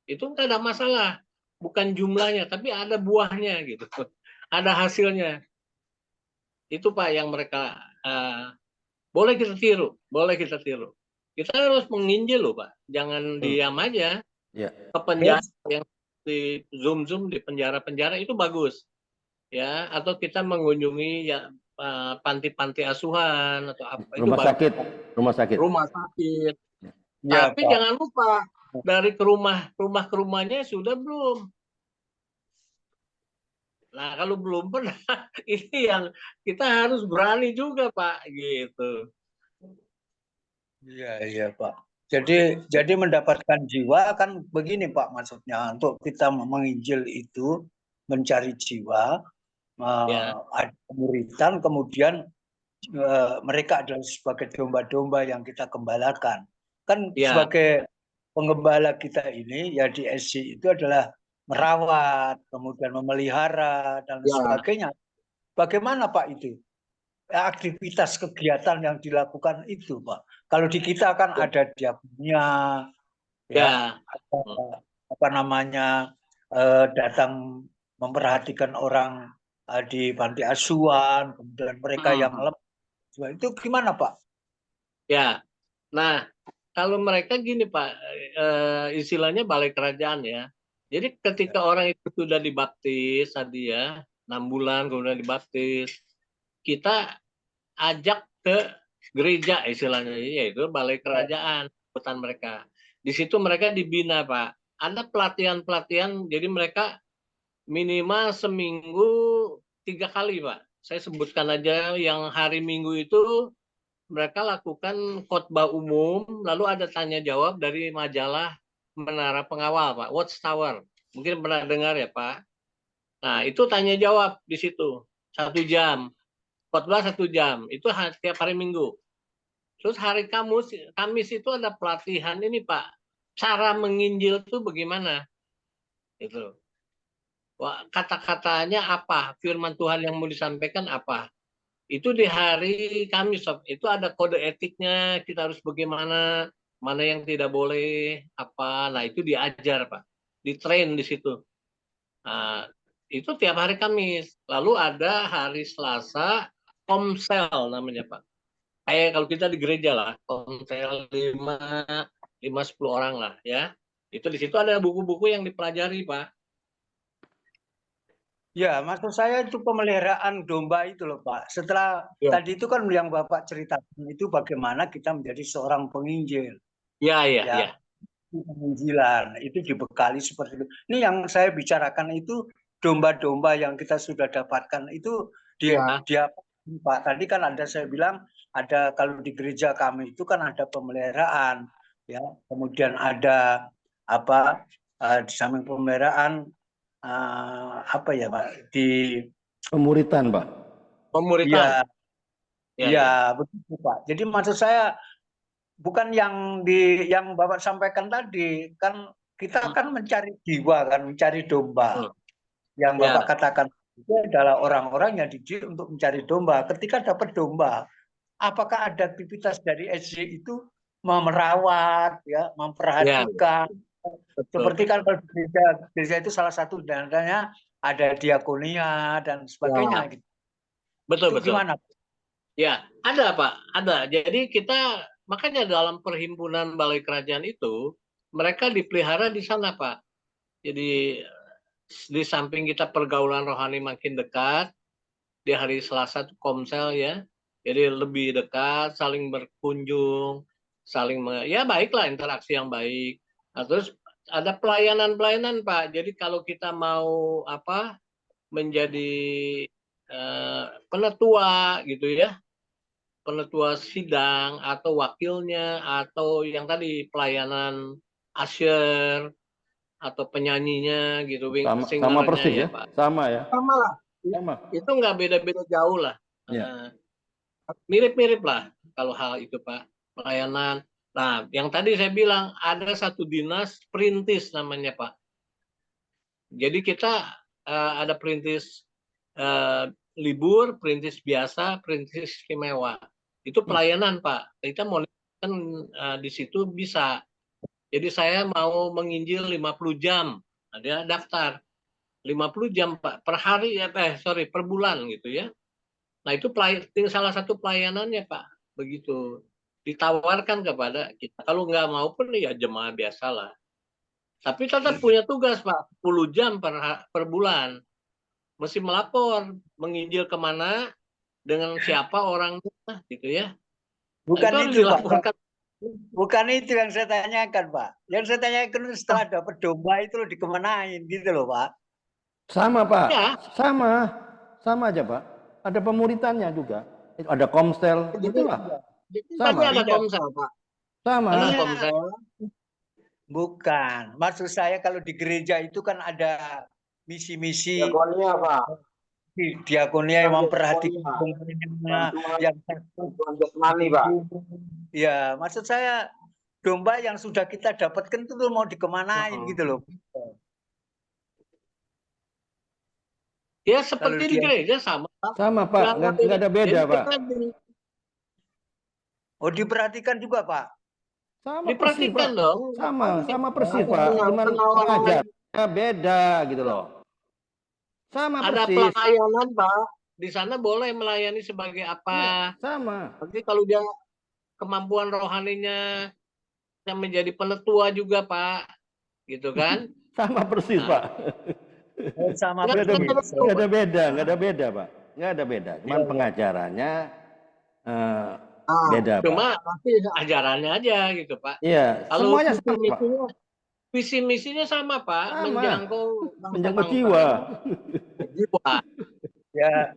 itu nggak ada masalah. Bukan jumlahnya, tapi ada buahnya gitu. Ada hasilnya. Itu Pak yang mereka boleh kita tiru, boleh kita tiru. Kita harus menginjil loh Pak, jangan diam aja. Ke penjara yang di Zoom di penjara-penjara itu bagus, ya. Atau kita mengunjungi ya panti-panti asuhan atau apa itu bagus. Rumah sakit. Ya, tapi Pak, jangan lupa dari ke rumahnya sudah belum. Nah, kalau belum pernah, ini yang kita harus berani juga, Pak, gitu. Iya, iya, Pak. Jadi mendapatkan jiwa kan begini, Pak, maksudnya. Untuk kita menginjil itu, mencari jiwa, ada pemuritan, kemudian mereka adalah sebagai domba-domba yang kita gembalakan. Kan sebagai penggembala kita ini, ya di SC itu adalah merawat, kemudian memelihara, dan sebagainya. Bagaimana Pak itu? Aktivitas kegiatan yang dilakukan itu, Pak. Kalau di kita kan ada diakonia, ya, apa namanya, datang memperhatikan orang di panti asuhan, kemudian mereka yang lemah. Itu gimana, Pak? Ya, nah kalau mereka gini Pak, istilahnya balai kerajaan ya. Jadi ketika orang itu sudah dibaptis tadi ya, 6 bulan kemudian dibaptis, kita ajak ke gereja istilahnya, yaitu balai kerajaan hutan mereka. Di situ mereka dibina Pak. Ada pelatihan-pelatihan, jadi mereka minimal seminggu 3 kali Pak. Saya sebutkan aja yang hari Minggu itu mereka lakukan khotbah umum, lalu ada tanya jawab dari majalah Menara Pengawal, Pak, Watchtower. Mungkin pernah dengar ya, Pak. Nah, itu tanya jawab di situ. 1 jam. Khotbah 1 jam. Itu tiap hari Minggu. Terus hari Kamis itu ada pelatihan ini, Pak. Cara menginjil itu bagaimana? Itu. Kata-katanya apa? Firman Tuhan yang mau disampaikan apa? Itu di hari Kamis, itu ada kode etiknya, kita harus bagaimana, mana yang tidak boleh, apa. Nah, itu diajar, Pak. Ditrain di situ. Nah, itu tiap hari Kamis. Lalu ada hari Selasa, komsel namanya, Pak. Kayak kalau kita di gereja lah, komsel 5-10 orang lah, ya. Itu di situ ada buku-buku yang dipelajari, Pak. Ya, maksud saya itu pemeliharaan domba itu loh Pak. Setelah tadi itu kan yang Bapak ceritakan itu bagaimana kita menjadi seorang penginjil. Ya. Penginjilan itu dibekali seperti itu. Ini yang saya bicarakan itu domba-domba yang kita sudah dapatkan itu dia Pak. Tadi kan ada saya bilang ada kalau di gereja kami itu kan ada pemeliharaan ya. Kemudian ada apa di samping pemeliharaan apa ya Pak di pemuritan Pak. Pemuritan. Ya, begitu Pak. Jadi maksud saya bukan yang Bapak sampaikan tadi, kan kita kan mencari jiwa kan, mencari domba. Yang Bapak katakan itu adalah orang-orang yang dididik untuk mencari domba. Ketika dapat domba, apakah ada aktivitas dari SJ itu merawat ya, memperhatikan. Seperti kan kalau gereja itu salah satu dananya ada diakonia dan sebagainya gitu. Betul. Gimana? Ya, ada Pak, ada. Jadi kita makanya dalam perhimpunan balai kerajaan itu mereka dipelihara di sana Pak. Jadi di samping kita pergaulan rohani makin dekat, di hari Selasa itu komsel ya. Jadi lebih dekat, saling berkunjung, ya baiklah interaksi yang baik. Nah, terus ada pelayanan Pak. Jadi kalau kita mau menjadi penetua gitu ya, penetua sidang atau wakilnya atau yang tadi pelayanan usher atau penyanyinya gitu, Sama persis ya, Pak. sama ya. Sama lah. Sama. Itu nggak beda-beda jauh lah. Ya. Mirip-mirip lah kalau hal itu Pak. Pelayanan. Nah, yang tadi saya bilang ada satu dinas perintis namanya Pak. Jadi kita ada perintis libur, perintis biasa, perintis istimewa. Itu pelayanan Pak. Kita mau di situ bisa. Jadi saya mau menginjil 50 jam. Ada daftar 50 jam Pak per hari per bulan gitu ya. Nah, itu salah satu pelayanannya Pak. Begitu. Ditawarkan kepada kita. Kalau nggak mau pun ya jemaah biasalah. Tapi tetap punya tugas Pak. 10 jam per bulan. Mesti melapor. Menginjil kemana, dengan siapa orangnya gitu ya. Bukan nah, itu Pak. Bukan itu yang saya tanyakan Pak. Yang saya tanyakan setelah dapat domba itu dikemanain gitu loh Pak. Sama Pak. Ya. Sama aja Pak. Ada pemuritannya juga. Ada komsel, itulah. Sama. Tadi ada komsel Pak. Sama. Ada komsel. Bukan. Maksud saya kalau di gereja itu kan ada misi-misi. Diakonia Pak. Diakonia yang memperhatikan yang jasmani Pak. Ya, maksud saya domba yang sudah kita dapatkan itu mau dikemanain gitu loh. Ya seperti di gereja sama. Sama Pak, nggak ada beda Pak. Oh diperhatikan juga Pak. Sama diperhatikan persis, dong. Sama persis Pak. Cuman pengajarnya beda gitu loh. Sama ada persis. Ada pelayanan Pak. Di sana boleh melayani sebagai apa? Ya, sama. Tapi kalau dia kemampuan rohaninya yang menjadi penetua juga Pak, gitu kan? Sama persis Pak. Sama nggak ada beda Pak. Nggak ada beda. Cuman pengajarannya beda cuma Pak. pasti ajarannya aja gitu Pak. Iya. Kalau semuanya sama Pak. Visi misinya sama Pak, menjangkau jiwa. Ya.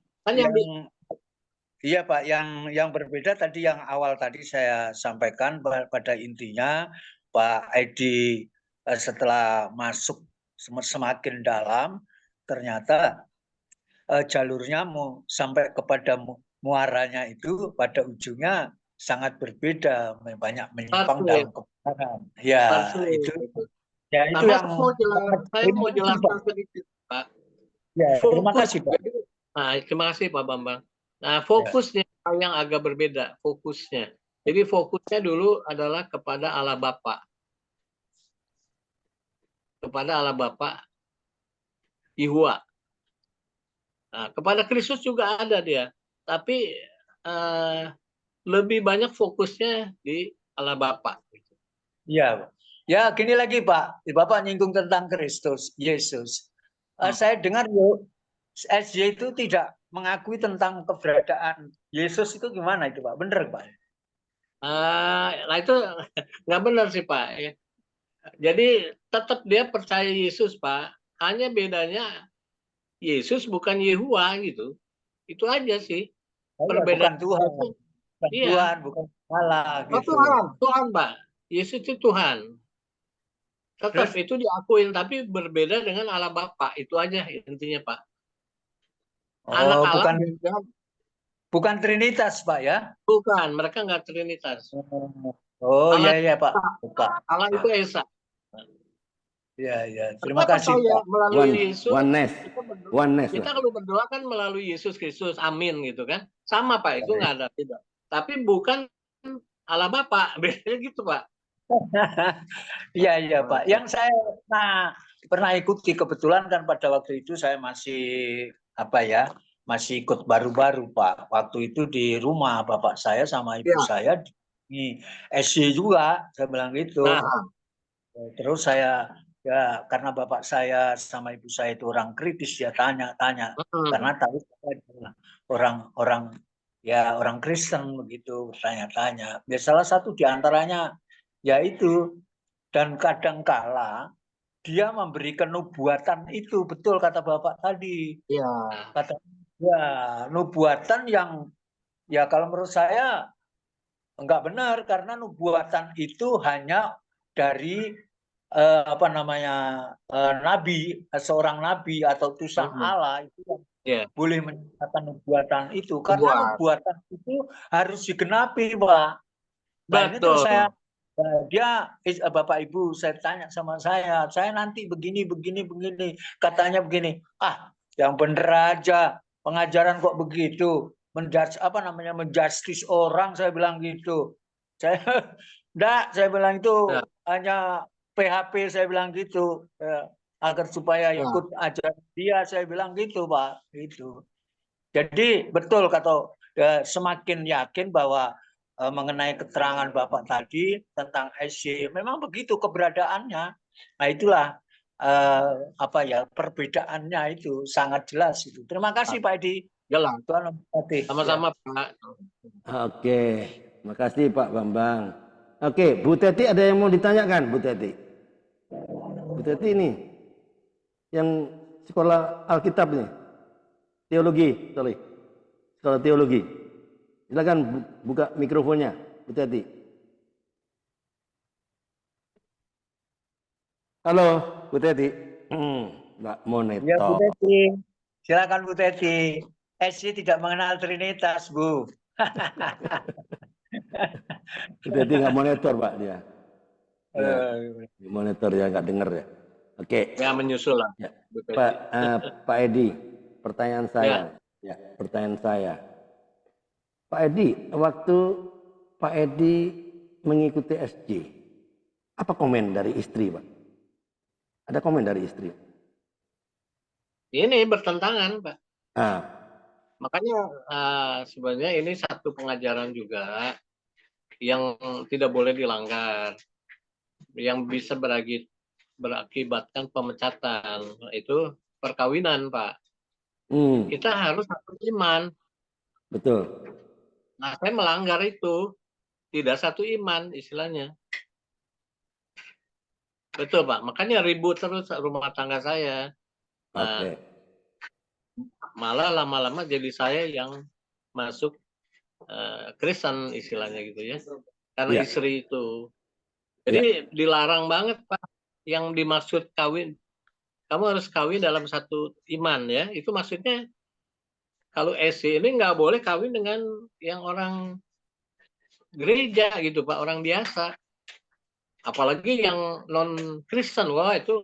Iya Pak, yang berbeda tadi yang awal tadi saya sampaikan pada intinya Pak Edi setelah masuk semakin dalam ternyata jalurnya mau sampai kepada muaranya itu pada ujungnya sangat berbeda, banyak menyimpang dalam kebenaran. Ya, itu. Ya itu yang saya mau jelaskan sedikit Pak. Ya, terima kasih Pak. Nah, terima kasih Pak Bambang. Nah, fokusnya yang agak berbeda, fokusnya. Jadi fokusnya dulu adalah kepada Allah Bapa. Kepada Allah Bapa Yehua. Nah, kepada Kristus juga ada dia. Tapi lebih banyak fokusnya di Allah Bapa. Iya. Ya, gini lagi Pak. Bapak nyinggung tentang Kristus, Yesus. Saya dengar SJ itu tidak mengakui tentang keberadaan Yesus itu gimana itu Pak? Bener Pak? Nah itu nggak benar sih Pak. Jadi tetap dia percaya Yesus Pak. Hanya bedanya Yesus bukan Yehua gitu. Itu aja sih. Perbedaan Tuhan. Bukan Tuhan, bukan Allah gitu. Tuhan Pak. Yesus itu Tuhan. Tetap itu diakuin tapi berbeda dengan Allah Bapa. Itu aja intinya Pak. Anak Allah bukan Trinitas Pak ya? Bukan, mereka nggak Trinitas. Oh iya Pak. Allah itu Esa. Ya. Terima kasih Pak. Melalui Yesus. Oneness. Kita kalau berdoa kan melalui Yesus Kristus. Amin gitu kan. Sama Pak, itu nggak ada tidak. Tapi bukan Allah Bapa, bedanya gitu Pak. Iya Pak. Yang saya pernah ikuti kebetulan kan pada waktu itu saya masih masih ikut baru-baru Pak. Waktu itu di rumah bapak saya sama ibu saya di SC juga, saya bilang gitu. Terus saya karena bapak saya sama ibu saya itu orang kritis, ya tanya karena tahu orang Kristen begitu, bertanya-tanya. Ya salah satu diantaranya yaitu, dan kadangkala dia memberikan nubuatan itu, betul kata bapak tadi. Iya. Kata nubuatan yang Ya kalau menurut saya enggak benar, karena nubuatan itu hanya dari nabi, seorang nabi atau utusan Allah itu yang boleh menyatakan nubuatan itu, karena nubuatan itu harus digenapi, Pak. Nah ini terus saya Bapak Ibu saya tanya sama saya nanti begini, katanya begini, yang bener aja pengajaran kok begitu, menjustis orang, saya bilang gitu. Saya bilang itu hanya PHP, saya bilang gitu, agar supaya ikut ajaran dia, saya bilang gitu, Pak. Gitu. Jadi betul kata, semakin yakin bahwa mengenai keterangan Bapak tadi tentang SJ, memang begitu keberadaannya. Nah itulah perbedaannya itu sangat jelas itu. Terima kasih Pak Edi. Jelas. Sama-sama Pak. Oke, makasih Pak Bambang. Oke, Bu Teti ada yang mau ditanyakan, Bu Teti? Bu Teti ini yang sekolah Alkitab nih, teologi, sekolah teologi. Silakan buka mikrofonnya, Bu Teti. Halo, Bu Teti. Nggak monitor. Ya, Bu Teti. Silakan Bu Teti. SC tidak mengenal Trinitas, Bu. Bu Teti nggak monitor, Pak, dia. Monitor ya, nggak dengar ya. Oke. Ya, menyusul lah. Ya. Pak Edi, pertanyaan saya. Ya, pertanyaan saya. Pak Edi, waktu Pak Edi mengikuti SJ, apa komen dari istri, Pak? Ada komen dari istri? Ini bertentangan, Pak. Makanya sebenarnya ini satu pengajaran juga yang tidak boleh dilanggar, yang bisa berakibatkan pemecatan, itu perkawinan, Pak. Kita harus satu iman. Betul. Nah, saya melanggar itu, tidak satu iman istilahnya. Betul, Pak. Makanya ribut terus rumah tangga saya. Nah, malah lama-lama jadi saya yang masuk Kristen istilahnya gitu ya. Karena istri itu. Jadi dilarang banget, Pak. Yang dimaksud kawin, kamu harus kawin dalam satu iman ya. Itu maksudnya kalau SC ini nggak boleh kawin dengan yang orang gereja gitu, Pak, orang biasa. Apalagi yang non Kristen, wah itu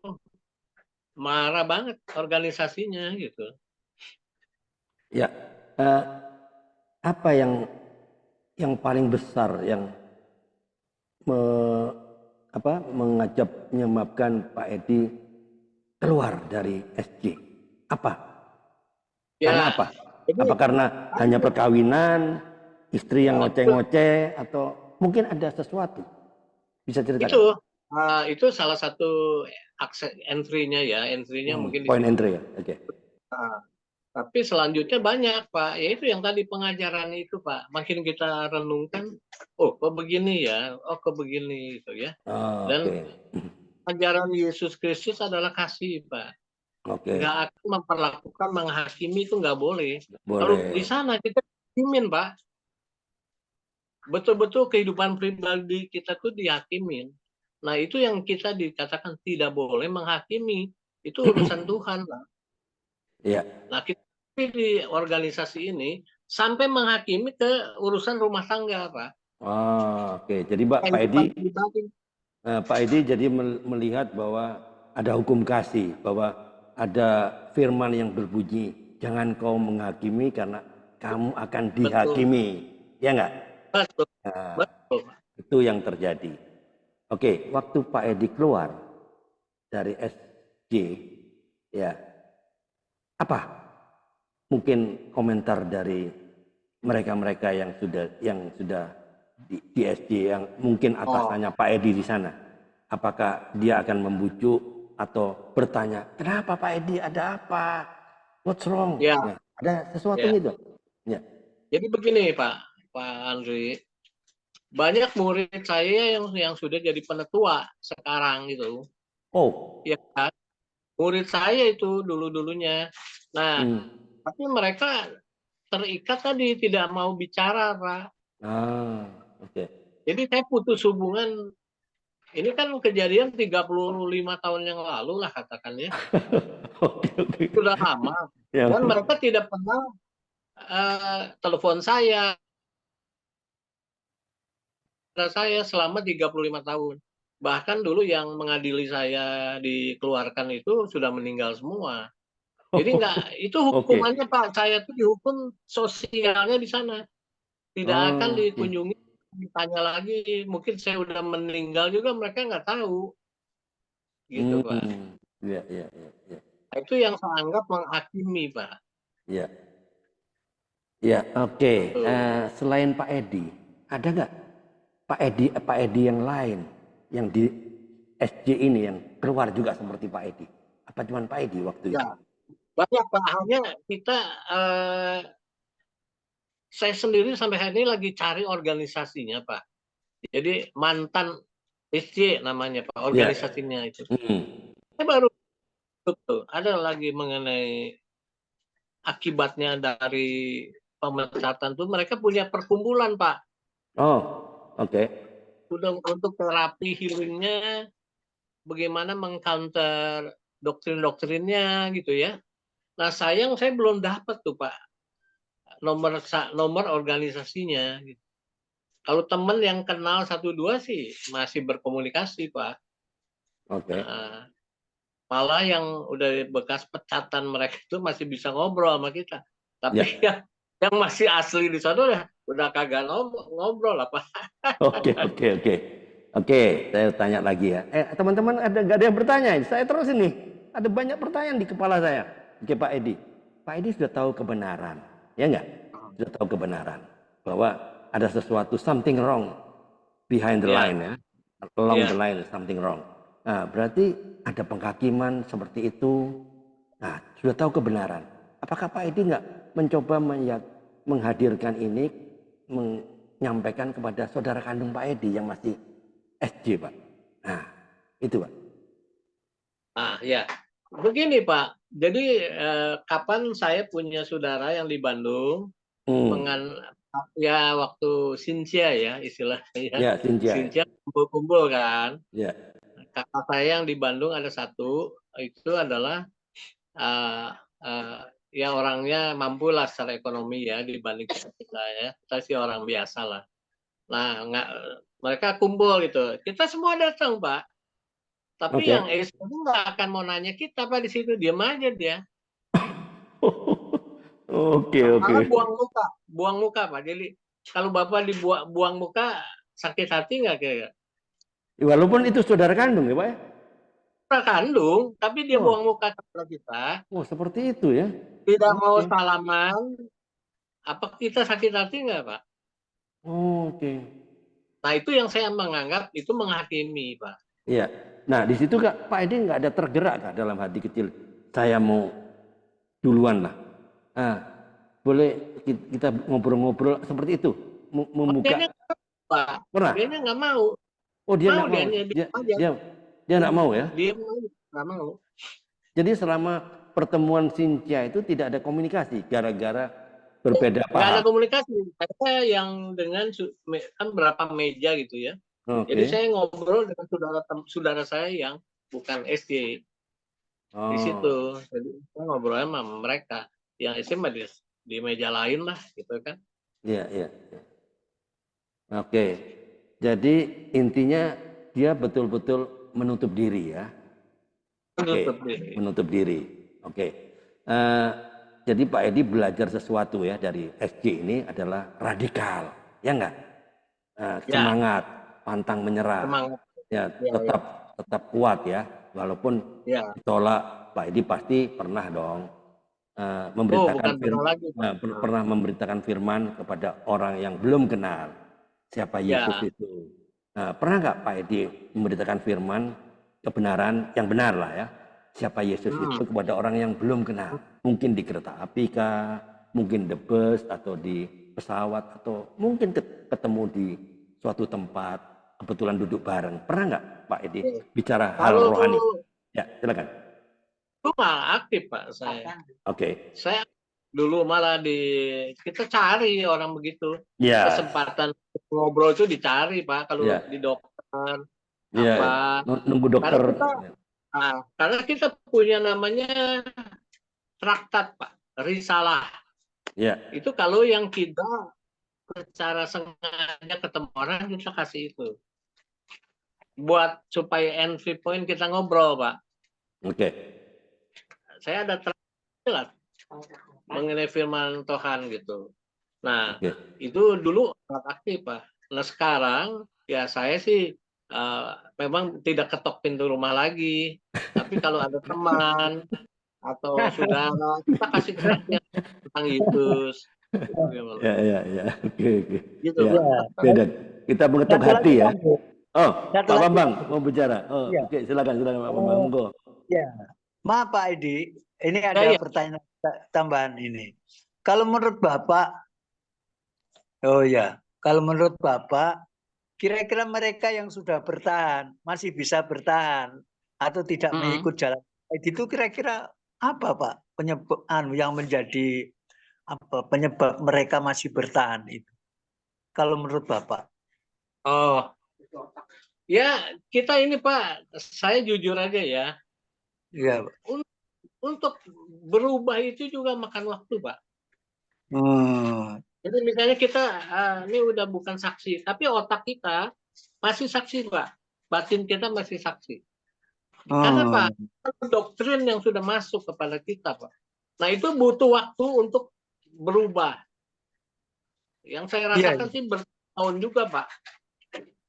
marah banget organisasinya gitu. Ya, apa yang paling besar yang menyebabkan Pak Edi keluar dari SJ? Apa? Karena apa? Apa karena hanya perkawinan, istri yang ngoceh-ngoceh, atau mungkin ada sesuatu? Bisa ceritakan? Itu salah satu akses entry-nya ya, entry-nya mungkin point entry ya, oke. Tapi selanjutnya banyak, Pak. Yaitu yang tadi pengajaran itu, Pak. Makin kita renungkan, oh kok begini ya, oh kok begini gitu ya. Dan ajaran Yesus Kristus adalah kasih, Pak. Nggak akan memperlakukan, menghakimi itu nggak boleh. Kalau di sana kita hakimin, Pak. Betul-betul kehidupan pribadi kita tuh dihakimin. Nah itu yang kita dikatakan tidak boleh menghakimi. Itu urusan Tuhan, Pak. Iya. Nah kita di organisasi ini sampai menghakimi ke urusan rumah tangga, Pak. Oke. Jadi Pak Edi jadi melihat bahwa ada hukum kasih, bahwa ada firman yang berbunyi, jangan kau menghakimi karena kamu akan dihakimi. Betul. Ya enggak? Betul. Nah, betul. Itu yang terjadi. Oke, waktu Pak Edi keluar dari SJ, ya, apa mungkin komentar dari mereka-mereka yang sudah di SJ, yang mungkin atasannya Pak Edi di sana? Apakah dia akan membujuk atau bertanya, kenapa Pak Edi, ada apa? What's wrong? Ya. Ya, ada sesuatu gitu. Ya. Jadi begini Pak Andri, banyak murid saya yang sudah jadi penetua sekarang gitu. Ya kan? Murid saya itu dulunya. Nah, tapi mereka terikat tadi, tidak mau bicara, Pak. Oke. Jadi saya putus hubungan. Ini kan kejadian 35 tahun yang lalu lah katakan ya. Oke. Sudah lama. Ya. Dan mereka tidak pernah telepon saya selama 35 tahun. Bahkan dulu yang mengadili saya dikeluarkan itu sudah meninggal semua. Jadi itu hukumannya Pak, saya tuh dihukum sosialnya di sana. Tidak akan dikunjungi, ditanya lagi, mungkin saya udah meninggal juga mereka nggak tahu. Gitu Pak. Iya. Itu yang saya anggap menghakimi Pak. Iya. Ya, oke. Selain Pak Edi, ada nggak Pak Edi yang lain yang di SJ ini yang keluar juga seperti Pak Edi? Apa cuma Pak Edi waktu itu? Banyak Pak. Hanya kita, saya sendiri sampai hari ini lagi cari organisasinya Pak. Jadi mantan SJ namanya Pak, organisasinya itu. Saya baru tuh ada lagi mengenai akibatnya dari pemecatan tuh, mereka punya perkumpulan Pak. Oke. Untuk terapi healingnya, bagaimana mengcounter doktrin-doktrinnya gitu ya. Nah sayang saya belum dapat tuh Pak nomor organisasinya. Gitu. Kalau teman yang kenal 1-2 sih masih berkomunikasi Pak. Oke. Malah yang udah bekas pecatan mereka itu masih bisa ngobrol sama kita. Tapi yang masih asli di sana udah kagak ngobrol apa. Oke, saya tanya lagi ya. Teman-teman nggak ada yang bertanya? Saya terus ini. Ada banyak pertanyaan di kepala saya. Oke Pak Edi. Pak Edi sudah tahu kebenaran, ya nggak? Sudah tahu kebenaran bahwa ada sesuatu something wrong behind the line ya, along the line something wrong. Nah, berarti ada penghakiman seperti itu. Nah, sudah tahu kebenaran. Apakah Pak Edi nggak mencoba menghadirkan ini, menyampaikan kepada saudara kandung Pak Edi yang masih SJ, Pak? Nah, itu Pak. Ya, begini Pak. Jadi kapan saya punya saudara yang di Bandung, waktu Sintia ya istilahnya. Ya, Sintia kumpul-kumpul kan. Ya. Kakak saya yang di Bandung ada satu, itu adalah ya orangnya mampu lah secara ekonomi ya dibanding kita ya. Kita sih orang biasa lah. Nah, mereka kumpul gitu. Kita semua datang Pak. Tapi yang itu nggak akan mau nanya kita Pak di situ, diam aja dia. Oke. Buang muka Pak. Jadi kalau Bapak buang muka sakit hati nggak kira-kira? Walaupun itu saudara kandung ya Pak ya? Saudara kandung, tapi dia buang muka kepada kita. Seperti itu ya? Tidak mau salaman. Apa kita sakit hati nggak Pak? Oke. Nah itu yang saya menganggap itu menghakimi Pak. Iya. Nah di situ Pak Edi nggak ada tergerak Kak dalam hati kecil. Saya mau duluan lah. Boleh kita ngobrol-ngobrol seperti itu, membuka. Kayaknya nggak mau. Dia nggak mau. Dia nggak mau ya? Dia nggak mau. Jadi selama pertemuan Sintia itu tidak ada komunikasi gara-gara berbeda paham. Nggak ada komunikasi. Saya yang dengan kan berapa meja gitu ya. Jadi saya ngobrol dengan saudara saya yang bukan SD. Di situ. Jadi saya ngobrol sama mereka. Yang SMA di meja lain lah gitu kan. Iya. Oke. Jadi intinya dia betul-betul menutup diri ya. Menutup diri. Oke. Jadi Pak Edi belajar sesuatu ya dari SJ ini adalah radikal, ya enggak? Semangat, pantang menyerah. Tetap kuat ya, walaupun ditolak. Pak Edi pasti pernah dong pernah memberitakan firman kepada orang yang belum kenal siapa Yesus itu. Pernah nggak Pak Edi memberitakan firman kebenaran yang benar lah ya, siapa Yesus itu kepada orang yang belum kenal, mungkin di kereta api kah, mungkin di bus atau di pesawat, atau mungkin ketemu di suatu tempat kebetulan duduk bareng. Pernah nggak Pak Edi bicara hal rohani? Ya silakan. Itu malah aktif Pak saya. Oke. Saya Dulu malah kita cari orang begitu. Ya. Kesempatan ngobrol itu dicari, Pak, kalau Ya. di dokter. Ya. Apa? Nunggu dokter. Karena kita punya namanya traktat, Pak, risalah. Ya. Itu kalau yang kita secara sengaja ketemu orang, kita kasih itu. Buat supaya entry point kita ngobrol, Pak. Oke. Saya ada traktat mengenai firman Tuhan gitu. Nah, itu dulu sangat aktif, Pak. Nah, sekarang ya saya sih memang tidak ketok pintu rumah lagi. Tapi kalau ada teman atau saudara, kita kasih kesaksian tentang Yesus. Ya. Oke. Gitu. Ya. Beda. Kita mengetuk hati ya. Oh, Pak Bambang mau bicara. Oh, ya. Oke, silakan Pak Bambang. Monggo. Ya. Maaf Pak Edi, ini ada pertanyaan tambahan ini. Kalau menurut Bapak, kalau menurut Bapak, kira-kira mereka yang sudah bertahan, masih bisa bertahan atau tidak mengikut jalan itu kira-kira apa Pak penyebab yang menjadi penyebab mereka masih bertahan itu? Kalau menurut Bapak? Oh, ya kita ini Pak, saya jujur aja ya. Iya. Untuk berubah itu juga makan waktu, Pak. Jadi misalnya kita ini udah bukan saksi, tapi otak kita masih saksi, Pak. Batin kita masih saksi. Karena Pak, doktrin yang sudah masuk kepada kita, Pak. Nah itu butuh waktu untuk berubah. Yang saya rasakan sih bertahun juga, Pak.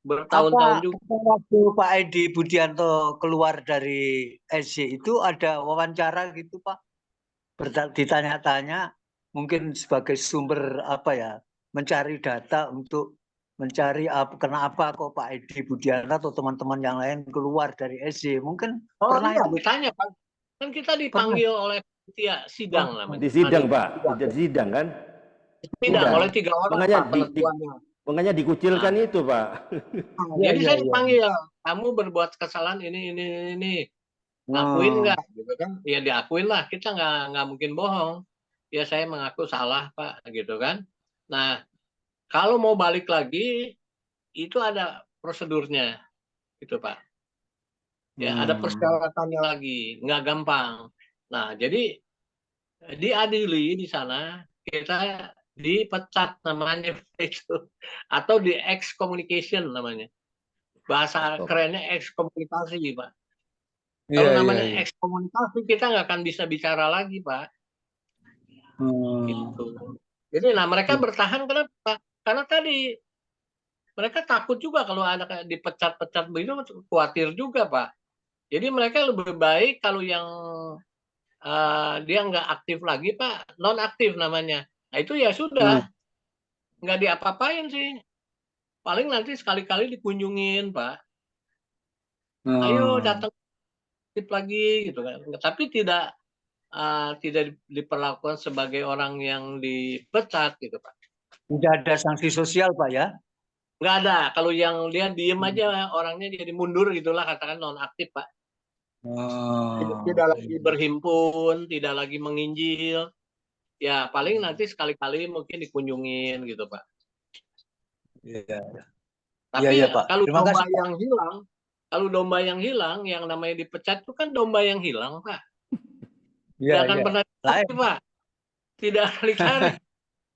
Bertahun-tahun juga. Waktu Pak Edi Budianto keluar dari SC itu ada wawancara gitu, Pak? Ditanya-tanya, mungkin sebagai sumber mencari data untuk mencari kenapa kok Pak Edi Budianto atau teman-teman yang lain keluar dari SC. Mungkin pernah ditanya, Pak. Kan kita dipanggil oleh sidang namanya. Di sidang, Pak. Di sidang kan? Sidang oleh 3 orang. Makanya dikucilkan itu, Pak. Jadi saya dipanggil, kamu berbuat kesalahan ini. Ngakuin nggak? Gitu kan? Ya diakuin lah. Kita nggak mungkin bohong. Ya saya mengaku salah, Pak. Gitu kan? Nah, kalau mau balik lagi, itu ada prosedurnya, gitu Pak. Ya ada persyaratannya lagi, nggak gampang. Nah, jadi diadili di sana kita dipecat namanya itu, atau di excommunication namanya. Bahasa kerennya ekskomunikasi, Pak. Kalau namanya ekskomunikasi kita nggak akan bisa bicara lagi, Pak. Gitu. Jadi, mereka bertahan kenapa? Karena tadi mereka takut juga kalau ada dipecat-pecat begitu, khawatir juga, Pak. Jadi mereka lebih baik kalau yang dia nggak aktif lagi, Pak, non aktif namanya. Nah itu ya sudah, nggak diapa-apain sih. Paling nanti sekali-kali dikunjungin, Pak. Ayo datang aktif lagi, gitu kan. Tapi tidak diperlakukan sebagai orang yang dipecat, gitu, Pak. Tidak ada sanksi sosial, Pak ya? Nggak ada. Kalau yang dia diem aja, orangnya jadi mundur, gitulah, katakan non aktif, Pak. Tidak lagi berhimpun, tidak lagi menginjil. Ya paling nanti sekali-kali mungkin dikunjungin gitu, Pak. Iya. Tapi Pak. Kalau domba yang hilang, yang namanya dipecat itu kan domba yang hilang, Pak. Tidak akan pernah dicari, Pak. Tidak dicari.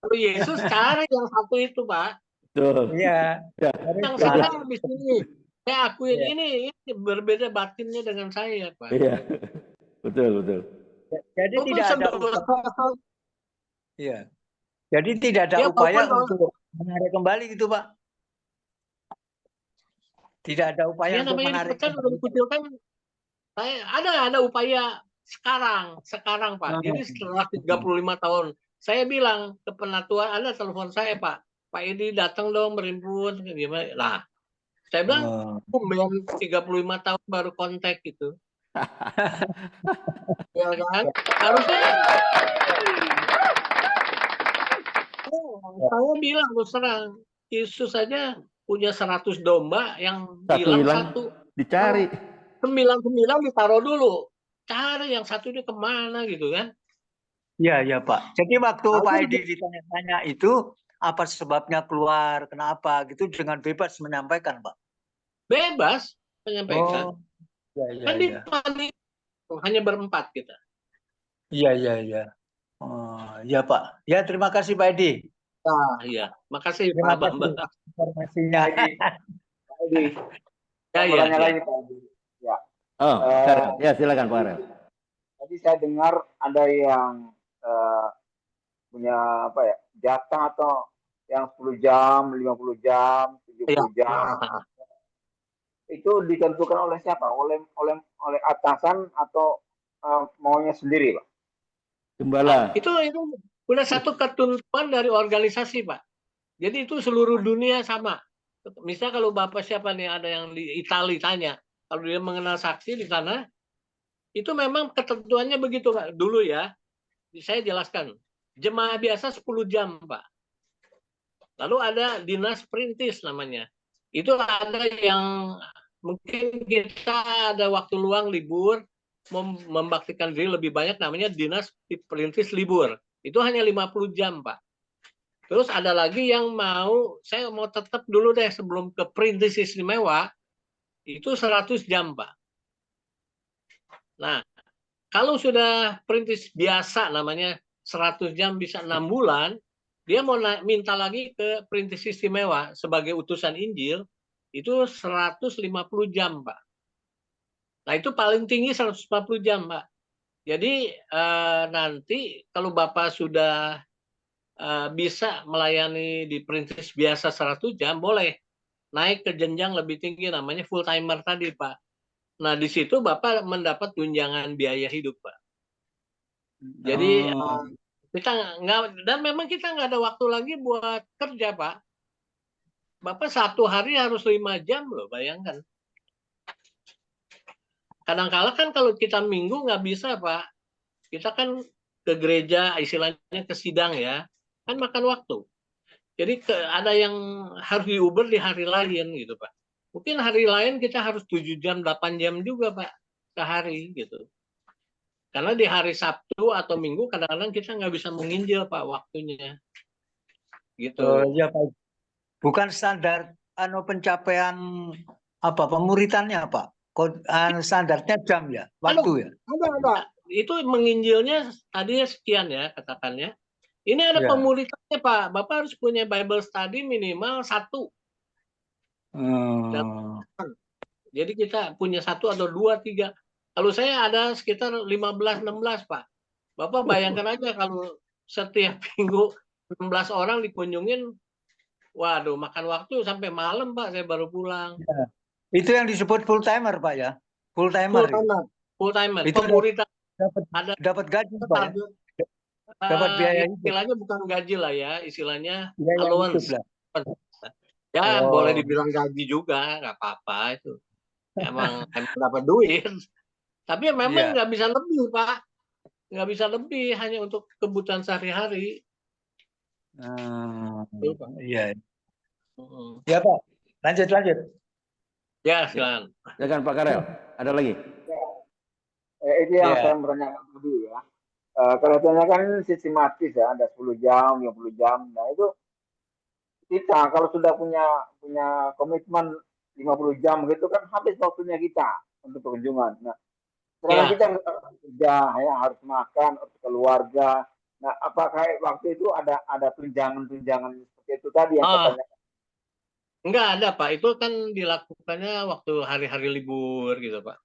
Kalau Yesus cari yang satu itu, Pak. Iya. Yang salah di sini. Saya akuin ini berbeda batinnya dengan saya, Pak. Iya, betul. Jadi tidak ada upaya. Iya. Jadi tidak ada upaya untuk menarik kembali gitu, Pak. Tidak ada upaya untuk menarik kembali. Ada upaya sekarang, Pak. Jadi setelah 35 tahun, saya bilang ke penatua, Anda telepon saya, Pak. Pak Edi datang dong berhimpun, gimana? Lah, saya bilang, 35 tahun baru kontak gitu. Ya kan? Harusnya saya bilang terus terang, Yesus saja punya 100 domba yang hilang satu. Dicari. 99 ditaruh dulu. Cari yang satu ini kemana gitu kan. Iya Pak. Jadi waktu Aku Pak Edi ditanya-tanya itu apa sebabnya keluar, kenapa gitu dengan bebas menyampaikan Pak. bebas menyampaikan. Oh, iya Kan di iya. panik hanya berempat kita. Iya. Oh, iya Pak. Ya terima kasih Pak Edi. Ah, iya. Makasih Pak Terima kasih Bambang. informasinya. Pak Edi, Pak Edi, Ya, saya mau ya, tanya ya. lagi Pak Edi. Ya, Oh, Pak Karel. Ya, silakan Pak Karel. tadi saya dengar ada yang eh, punya apa ya jatah atau yang 10 jam, 50 jam, Ya. 70 jam. Itu ditentukan oleh siapa? Oleh atasan atau maunya sendiri, Pak? Gembala. Itu udah satu ketentuan dari organisasi, Pak. Jadi itu seluruh dunia sama. Misal kalau Bapak siapa nih, ada yang di Italia tanya, kalau dia mengenal saksi di sana, itu memang ketentuannya begitu, Pak. Dulu ya, saya jelaskan. Jemaah biasa 10 jam, Pak. Lalu ada dinas perintis namanya. Itu ada yang mungkin kita ada waktu luang libur, membaktikan diri lebih banyak, namanya dinas perintis libur. Itu hanya 50 jam, Pak. Terus ada lagi yang saya mau tetap dulu deh sebelum ke perintis istimewa, itu 100 jam, Pak. Nah, kalau sudah perintis biasa namanya 100 jam bisa 6 bulan, dia mau minta lagi ke perintis istimewa sebagai utusan Injil, itu 150 jam, Pak. Nah, itu paling tinggi 150 jam, Pak. Jadi nanti kalau Bapak sudah bisa melayani di perintis biasa 100 jam, boleh naik ke jenjang lebih tinggi namanya full timer tadi, Pak. Nah, di situ Bapak mendapat tunjangan biaya hidup, Pak. Jadi kita nggak, dan memang kita nggak ada waktu lagi buat kerja, Pak. Bapak satu hari harus 5 jam loh, bayangkan. Kadang-kala kan kalau kita minggu nggak bisa, Pak. Kita kan ke gereja, istilahnya ke sidang ya, kan makan waktu. Jadi ada yang harus diuber di hari lain gitu, Pak. Mungkin hari lain kita harus 7 jam, 8 jam juga, Pak, sehari gitu. Karena di hari Sabtu atau Minggu kadang-kadang kita nggak bisa menginjil, Pak, waktunya. Gitu. Ya Pak. Bukan standar pencapaian apa pemuritannya Pak. Standarnya jam ya, waktu ya. Ada. Itu menginjilnya tadinya sekian ya katakannya. Ini ada Ya. pemuritannya, Pak. Bapak harus punya Bible study minimal 1. Jadi kita punya 1 atau 2, 3. Kalau saya ada sekitar 15-16, Pak. Bapak bayangkan aja kalau setiap minggu 16 orang dikunjungin, waduh, makan waktu sampai malam, Pak, saya baru pulang. Ya. Itu yang disebut full timer, Pak ya. Full timer. Full timer. Itu Pemuritan dapat gaji, Pak ya. Dapat biaya hidup. Istilahnya bukan gaji lah ya, istilahnya Biaya allowance. Ya, boleh dibilang gaji juga, nggak apa-apa itu. Emang dapat duit. Tapi memang nggak bisa lebih, Pak. Nggak bisa lebih, hanya untuk kebutuhan sehari-hari. Iya. Ya, Pak. Lanjut. Ya, silakan. Silakan Pak Karel. Ada lagi? Itu yang saya bertanya tadi ya. Kelihatannya kan sistematis ya, ada 10 jam, 50 jam. Nah, itu kita kalau sudah punya komitmen 50 jam gitu kan habis waktunya kita untuk kunjungan. Nah, sekarang kita kerja ya, harus makan, harus keluarga. Nah, apakah waktu itu ada tunjangan seperti itu tadi yang katanya? Enggak ada, Pak. Itu kan dilakukannya waktu hari-hari libur gitu, Pak.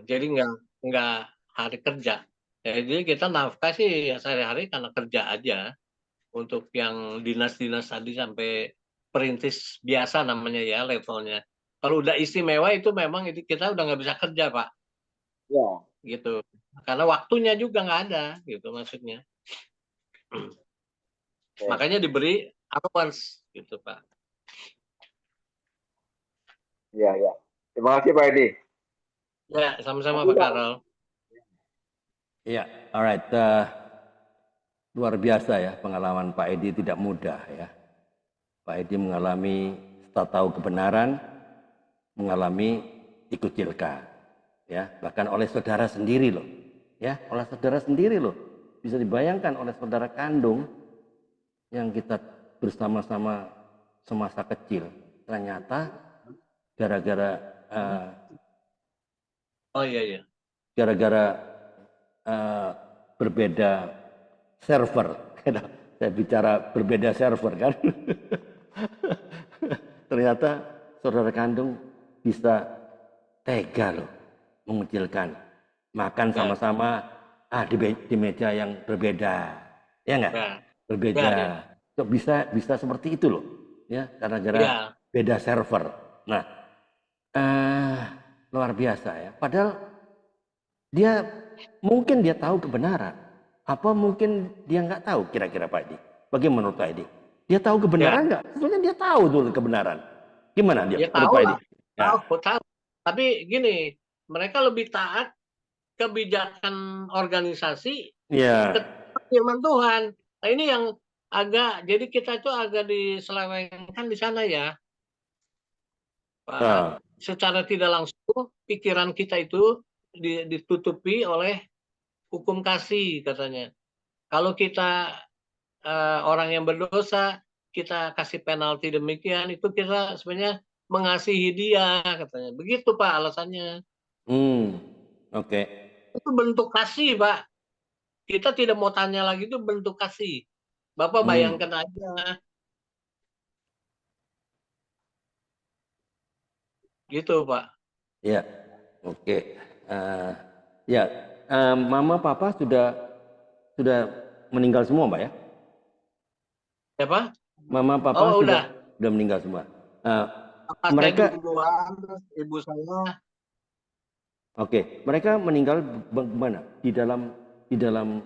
Jadi enggak hari kerja. Jadi kita nafkah sih ya sehari-hari karena kerja aja. Untuk yang dinas-dinas tadi sampai perintis biasa namanya ya levelnya. Kalau udah istimewa itu memang kita udah nggak bisa kerja, Pak. Ya. Gitu. Karena waktunya juga nggak ada, gitu maksudnya. Makanya diberi allowance, gitu, Pak. Ya. Terima kasih Pak Edi. Ya, sama-sama Pak Karel. Ya, alright. Luar biasa ya pengalaman Pak Edi, tidak mudah ya. Pak Edi mengalami tak tahu kebenaran, mengalami dikucilkan, ya bahkan oleh saudara sendiri loh, ya oleh saudara sendiri loh. bisa dibayangkan oleh saudara kandung yang kita bersama-sama semasa kecil, ternyata gara-gara gara-gara berbeda server, saya bicara berbeda server kan, ternyata saudara kandung bisa tega loh mengucilkan makan sama-sama di meja yang berbeda, ya nggak? Berbeda, kok bisa seperti itu loh, ya gara-gara beda server. Nah, luar biasa ya. Padahal mungkin dia tahu kebenaran, apa mungkin dia nggak tahu? Kira-kira Pak Edi, bagaimana menurut Pak Edi? Dia tahu kebenaran nggak? Sebenarnya dia tahu tuh kebenaran. Gimana dia? Tahu Pak Edi? Tahu. Tapi gini, mereka lebih taat kebijakan organisasi firman Tuhan. Nah, ini yang agak, jadi kita itu agak diselewengkan di sana ya, Pak. Secara tidak langsung pikiran kita itu ditutupi oleh hukum kasih katanya. Kalau kita orang yang berdosa, kita kasih penalti demikian, itu kita sebenarnya mengasihi dia katanya. Begitu Pak alasannya. Oke. Itu bentuk kasih, Pak. Kita tidak mau tanya lagi, itu bentuk kasih. Bapak bayangkan aja. Gitu, Pak. Ya, oke. Mama, papa sudah meninggal semua, Pak ya? Siapa? Mama, papa sudah meninggal semua. Mereka duluan, terus ibu saya. Oke, mereka meninggal bagaimana? Di dalam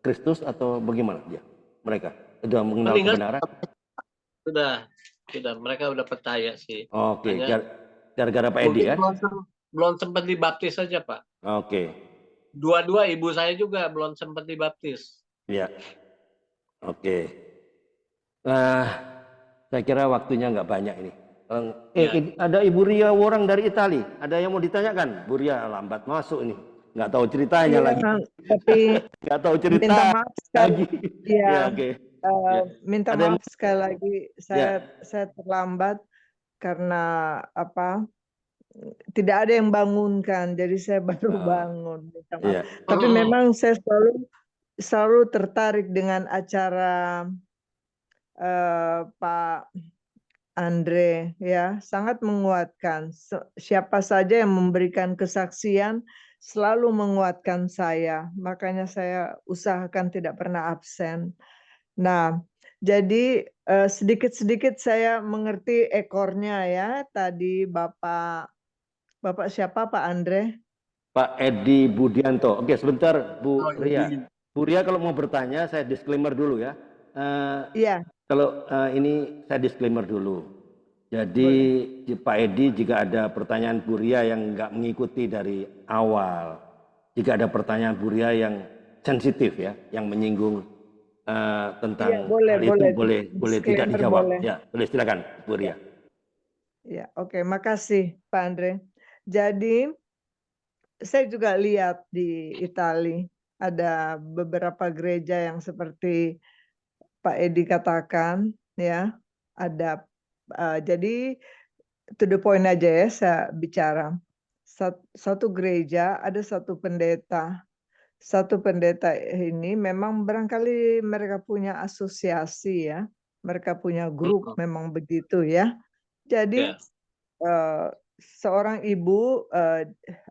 Kristus atau bagaimana dia? Mereka sudah mengenal kebenaran? Sudah. Mereka sudah percaya sih. Oke, gara-gara Pak Edi kan? Belum sempat dibaptis saja, Pak. Oke. Dua-dua ibu saya juga belum sempat dibaptis. Iya. Oke. Saya kira waktunya nggak banyak ini. Ada Ibu Ria orang dari Itali. Ada yang mau ditanyakan? Bu Ria lambat masuk ini. Nggak tahu ceritanya lagi. Tapi nggak tahu cerita minta maaf sekali. Minta Ada maaf sekali lagi. Saya terlambat karena tidak ada yang bangunkan. Jadi saya baru bangun. Tapi memang saya selalu tertarik dengan acara Pak Andre, ya, sangat menguatkan. Siapa saja yang memberikan kesaksian selalu menguatkan saya. Makanya saya usahakan tidak pernah absen. Nah, jadi sedikit-sedikit saya mengerti ekornya ya. Tadi Bapak siapa Pak Andre? Pak Edi Budianto. Oke, sebentar Bu Ria. Bu Ria kalau mau bertanya saya disclaimer dulu ya. Iya. Kalau ini saya disclaimer dulu. Jadi Pak Edi jika ada pertanyaan Bu Ria yang nggak mengikuti dari awal, jika ada pertanyaan Bu Ria yang sensitif ya, yang menyinggung tentang hal itu boleh tidak dijawab. Ya, boleh silakan Bu Ria. Ya, oke, makasih Pak Andre. Jadi saya juga lihat di Italia ada beberapa gereja yang seperti Pak Edi katakan, ya, ada jadi to the point aja ya saya bicara. Satu gereja ada satu pendeta. Satu pendeta ini memang barangkali mereka punya asosiasi ya, mereka punya grup memang begitu ya. Jadi seorang ibu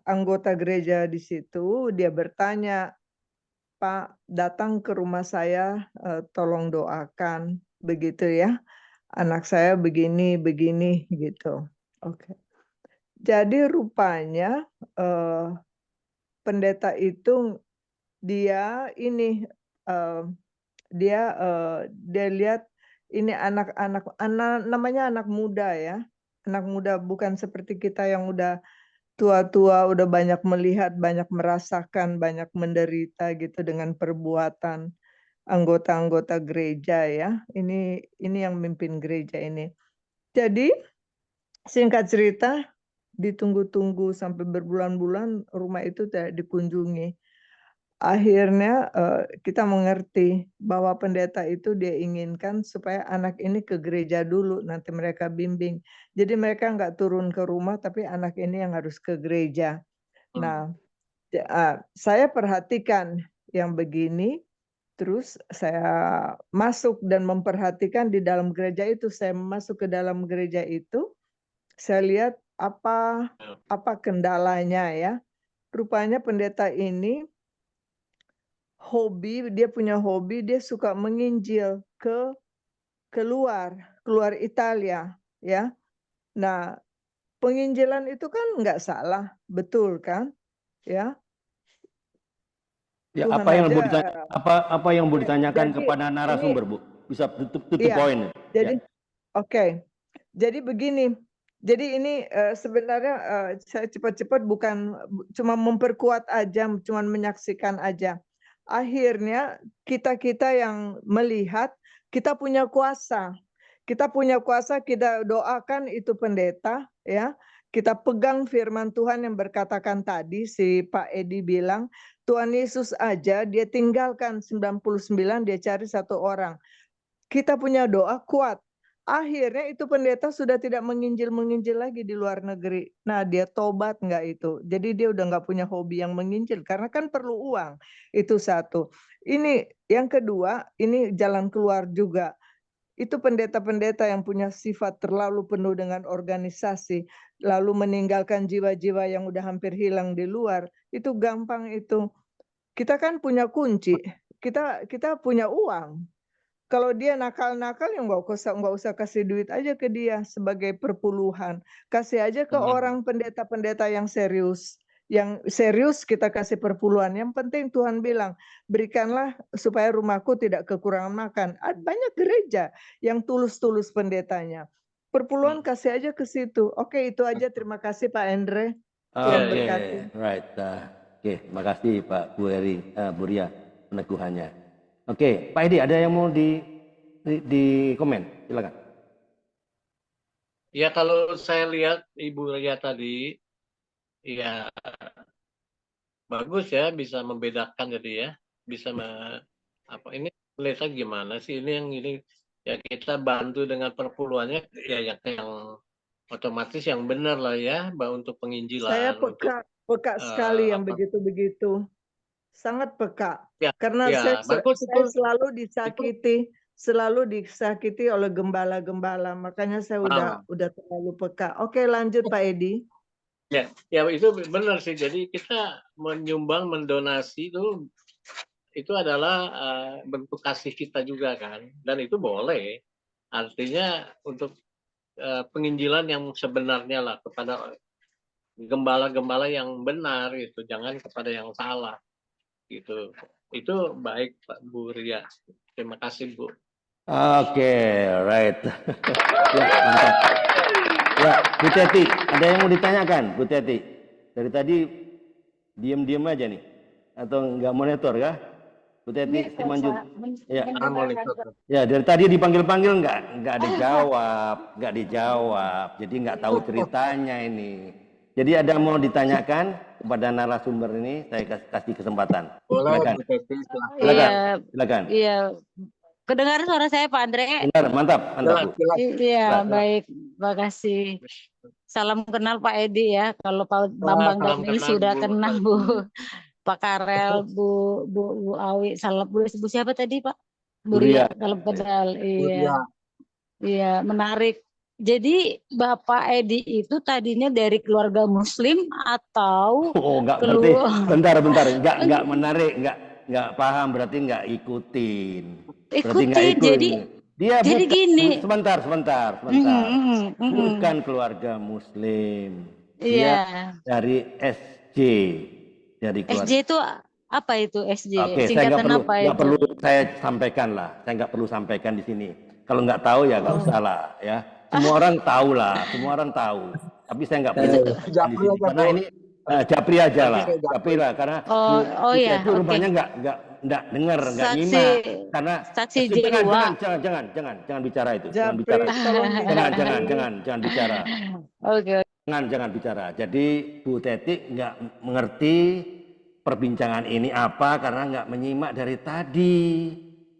anggota gereja di situ dia bertanya, Pak, datang ke rumah saya, tolong doakan, begitu ya. Anak saya begini gitu. Oke. Jadi rupanya pendeta itu dia lihat ini anak-anak namanya anak muda ya. Anak muda bukan seperti kita yang udah tua-tua, udah banyak melihat, banyak merasakan, banyak menderita gitu dengan perbuatan anggota-anggota gereja ya. Ini yang memimpin gereja ini. Jadi singkat cerita ditunggu-tunggu sampai berbulan-bulan rumah itu tidak dikunjungi. akhirnya kita mengerti bahwa pendeta itu dia inginkan supaya anak ini ke gereja dulu, nanti mereka bimbing. Jadi mereka nggak turun ke rumah, tapi anak ini yang harus ke gereja. Nah, saya perhatikan yang begini, terus saya masuk dan memperhatikan di dalam gereja itu. Saya masuk ke dalam gereja itu, saya lihat apa kendalanya ya. Rupanya pendeta ini dia punya hobi, dia suka menginjil ke keluar Italia ya. Nah, penginjilan itu kan nggak salah, betul kan? Ya. Ya, Tuhan apa yang mau ditanyakan jadi, kepada narasumber, Bu? Bisa tutup poin. Jadi, oke. Jadi begini. Jadi ini sebenarnya saya cepat-cepat bukan cuma memperkuat aja, cuma menyaksikan aja. Akhirnya kita yang melihat, kita punya kuasa. Kita punya kuasa, kita doakan itu pendeta, ya. Kita pegang firman Tuhan yang berkatakan tadi, si Pak Edi bilang, Tuhan Yesus aja, dia tinggalkan 99, dia cari 1 orang. Kita punya doa kuat. Akhirnya itu pendeta sudah tidak menginjil lagi di luar negeri. Nah, dia tobat nggak itu? Jadi dia udah nggak punya hobi yang menginjil karena kan perlu uang. Itu satu. Ini yang kedua, ini jalan keluar juga. Itu pendeta-pendeta yang punya sifat terlalu penuh dengan organisasi, lalu meninggalkan jiwa-jiwa yang udah hampir hilang di luar. Itu gampang itu. Kita kan punya kunci. Kita punya uang. Kalau dia nakal-nakal ya nggak usah kasih duit aja ke dia sebagai perpuluhan. Kasih aja ke orang pendeta-pendeta yang serius. Yang serius kita kasih perpuluhan. Yang penting Tuhan bilang, berikanlah supaya rumahku tidak kekurangan makan. Banyak gereja yang tulus-tulus pendetanya. Perpuluhan kasih aja ke situ. Oke, itu aja. Terima kasih Pak Andre. Tuhan berkati. Right. Oke, makasih Pak Bu Ria peneguhannya. Oke, Pak Edi, ada yang mau di komen? Silakan. Ya, kalau saya lihat Ibu Ria tadi, ya bagus ya, bisa membedakan jadi ya, bisa ini melihat gimana sih ini yang ini ya kita bantu dengan perpuluhannya ya yang otomatis yang benar lah ya, untuk penginjilan. Saya peka sekali yang begitu-begitu. Sangat peka. Ya, karena ya, saya selalu disakiti oleh gembala-gembala. Makanya saya udah terlalu peka. Oke, lanjut Pak Edi. Ya itu benar sih. Jadi kita menyumbang, mendonasi itu adalah bentuk kasih kita juga kan. Dan itu boleh. Artinya untuk penginjilan yang sebenarnya lah kepada gembala-gembala yang benar itu, jangan kepada yang salah gitu. Itu baik Pak Bu Ria. Terima kasih Bu. Oke, right. Ya, mantap. Ya, Bu Teti, ada yang mau ditanyakan, Bu Teti? Dari tadi diam-diam aja nih, atau nggak monitor kah? Bu Teti Simanjuntak. Ya, ya, dari tadi dipanggil-panggil nggak dijawab, jadi nggak tahu ceritanya ini. Jadi ada yang mau ditanyakan kepada narasumber ini, saya kasih kesempatan. Silakan. Silakan. Iya. Kedengaran suara saya Pak Andre? Benar, mantap Bu. Iya, baik. Terima kasih. Salam kenal Pak Edi ya. Kalau Pak Bambang Dani sudah kenal Bu. Pak Karel, Bu Awi, salam Bu siapa tadi Pak? Bu Ria, salam kenal. Iya. Iya, menarik. Jadi Bapak Edi itu tadinya dari keluarga Muslim atau enggak berarti bentar enggak menarik, enggak paham berarti enggak ikutin. Jadi gini. Sebentar. Bukan keluarga Muslim. Dia dari SJ. Dari keluarga. SJ itu apa itu SJ? Oke, saya nggak perlu saya sampaikan lah. Saya nggak perlu sampaikan di sini. Kalau nggak tahu ya nggak usah lah ya. Semua orang tahu lah, Tapi saya nggak perlu di sini karena ini Japri aja lah, karena itu rumahnya nggak dengar, nggak nyimak karena saksi jangan bicara itu, jangan bicara. Oke. Jangan bicara. Jadi Bu Teti nggak mengerti perbincangan ini apa karena nggak menyimak dari tadi.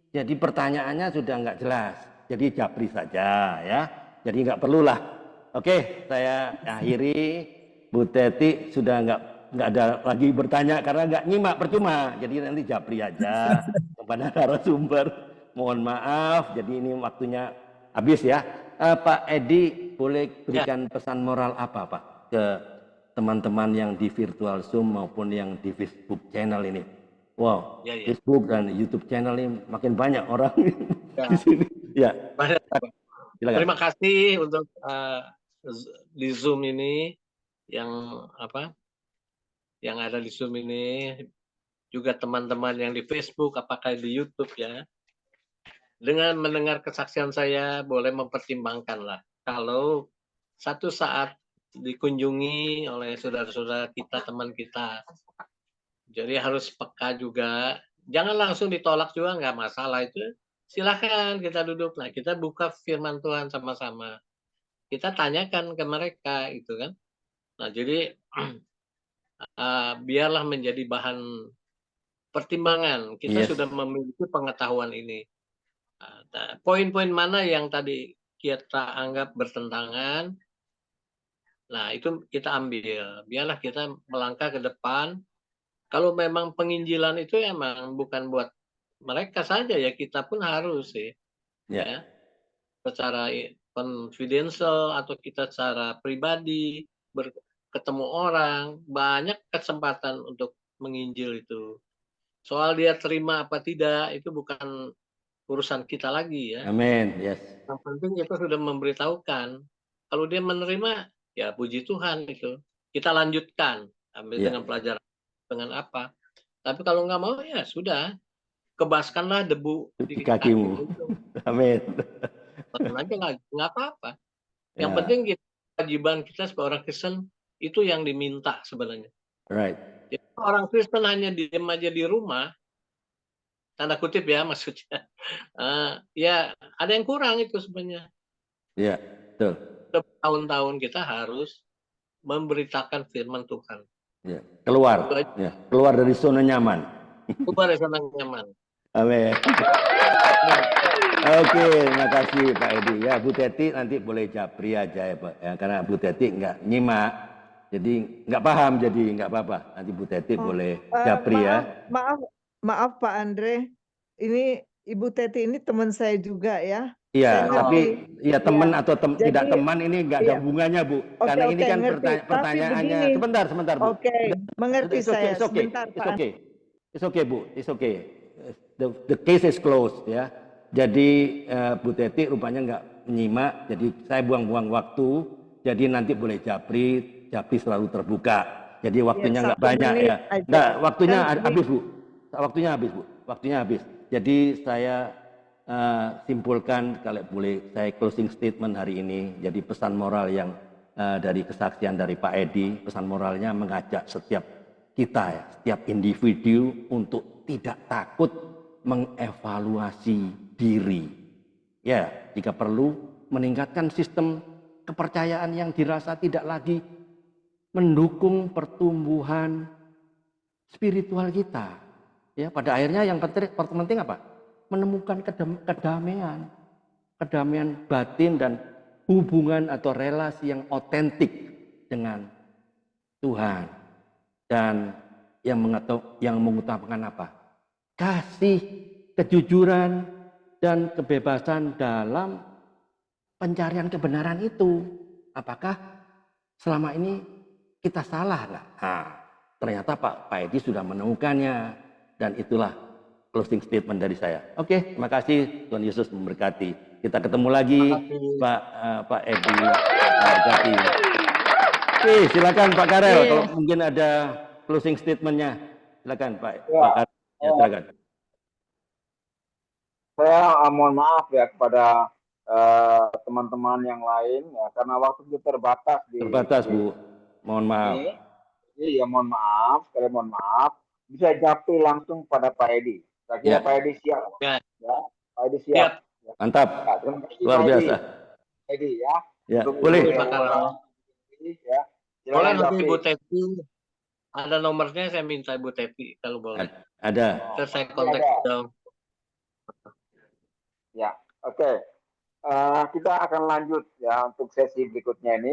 Jadi pertanyaannya sudah nggak jelas. Jadi japri saja ya. Jadi nggak perlulah. Oke, saya akhiri. Bu Teti sudah nggak ada lagi bertanya karena nggak nyimak, percuma. Jadi nanti japri aja kepada narasumber. Mohon maaf. Jadi ini waktunya habis ya. Pak Edi boleh berikan pesan moral apa Pak ke teman-teman yang di virtual Zoom maupun yang di Facebook channel ini? Wow, Facebook dan YouTube channel ini makin banyak orang di sini. Ya. Silakan. Terima kasih untuk di Zoom ini yang yang ada di Zoom ini, juga teman-teman yang di Facebook, apakah di YouTube ya. Dengan mendengar kesaksian saya, boleh mempertimbangkanlah kalau satu saat dikunjungi oleh saudara-saudara kita, teman kita. Jadi harus peka juga. Jangan langsung ditolak juga, nggak masalah itu. Silahkan kita duduk. Nah, kita buka firman Tuhan sama-sama. Kita tanyakan ke mereka, gitu kan. Nah, jadi biarlah menjadi bahan pertimbangan. Kita sudah memiliki pengetahuan ini. Poin-poin mana yang tadi kita anggap bertentangan, nah itu kita ambil. Biarlah kita melangkah ke depan. Kalau memang penginjilan itu emang bukan buat mereka saja ya, kita pun harus sih. Ya. Secara confidential atau kita secara pribadi, ketemu orang, banyak kesempatan untuk menginjil itu. Soal dia terima apa tidak, itu bukan urusan kita lagi ya. Amin. Yes. Yang penting kita sudah memberitahukan. Kalau dia menerima, ya puji Tuhan itu. Kita lanjutkan ambil dengan pelajaran dengan apa. Tapi kalau nggak mau ya sudah, kebaskanlah debu di kakimu. Amin. Aja nggak apa-apa. Yang penting kita, kewajiban kita sebagai orang Kristen itu yang diminta sebenarnya. Right. Jadi, orang Kristen hanya diem aja di rumah, tanda kutip ya maksudnya, ya ada yang kurang itu sebenarnya. Iya, betul. Tahun-tahun kita harus memberitakan firman Tuhan. Ya, keluar dari zona nyaman. Keluar dari zona nyaman. Amin. Oke, terima kasih Pak Edi. Ya, Bu Teti nanti boleh japri aja ya Pak. Ya, karena Bu Teti nggak nyimak, jadi nggak paham, jadi nggak apa-apa. Nanti Bu Teti boleh japri ya. Maaf Pak Andre, ini Ibu Teti ini teman saya juga ya. Iya, tapi ya teman atau tidak teman ini nggak ada hubungannya Bu. Karena ini kan pertanyaannya. Sebentar Bu. Oke, mengerti saya. Sebentar Pak. It's okay Bu, it's okay. The case is closed ya. Jadi Bu Teti rupanya nggak menyimak, jadi saya buang-buang waktu. Jadi nanti boleh japri selalu terbuka. Jadi waktunya nggak banyak ya. Nggak, waktunya habis Bu. Waktunya habis. Jadi saya simpulkan kalau boleh saya closing statement hari ini. Jadi pesan moral yang dari kesaksian dari Pak Edi, pesan moralnya mengajak setiap kita ya, setiap individu untuk tidak takut mengevaluasi diri. Ya, jika perlu meningkatkan sistem kepercayaan yang dirasa tidak lagi mendukung pertumbuhan spiritual kita. Ya, pada akhirnya yang penting apa? Menemukan kedamaian batin dan hubungan atau relasi yang otentik dengan Tuhan. Dan yang mengutamakan apa? Kasih, kejujuran, dan kebebasan dalam pencarian kebenaran itu. Apakah selama ini kita salah nggak? Nah, ternyata Pak Edi sudah menemukannya, dan itulah closing statement dari saya. Oke, terima kasih. Tuhan Yesus memberkati. Kita ketemu lagi, Pak Edi. Berkati. Oke, silakan Pak Karel. Kalau mungkin ada closing statementnya, silakan Pak Karel. Ya, silakan. Saya mohon maaf ya kepada teman-teman yang lain ya, karena waktu kita terbatas. Terbatas Bu, mohon maaf. Iya, mohon maaf, sekali mohon maaf. Bisa japri langsung pada Pak Edi. Saya kira Pak Edi siap. Ya, Pak Edi siap. Ya. Mantap, luar biasa. Pak Edi ya. Ya, boleh. Boleh nanti Bu Teti Ada nomornya, saya minta Bu Tepi kalau boleh. Ada. Terus saya kontak dong. Ya, oke. Kita akan lanjut ya untuk sesi berikutnya ini.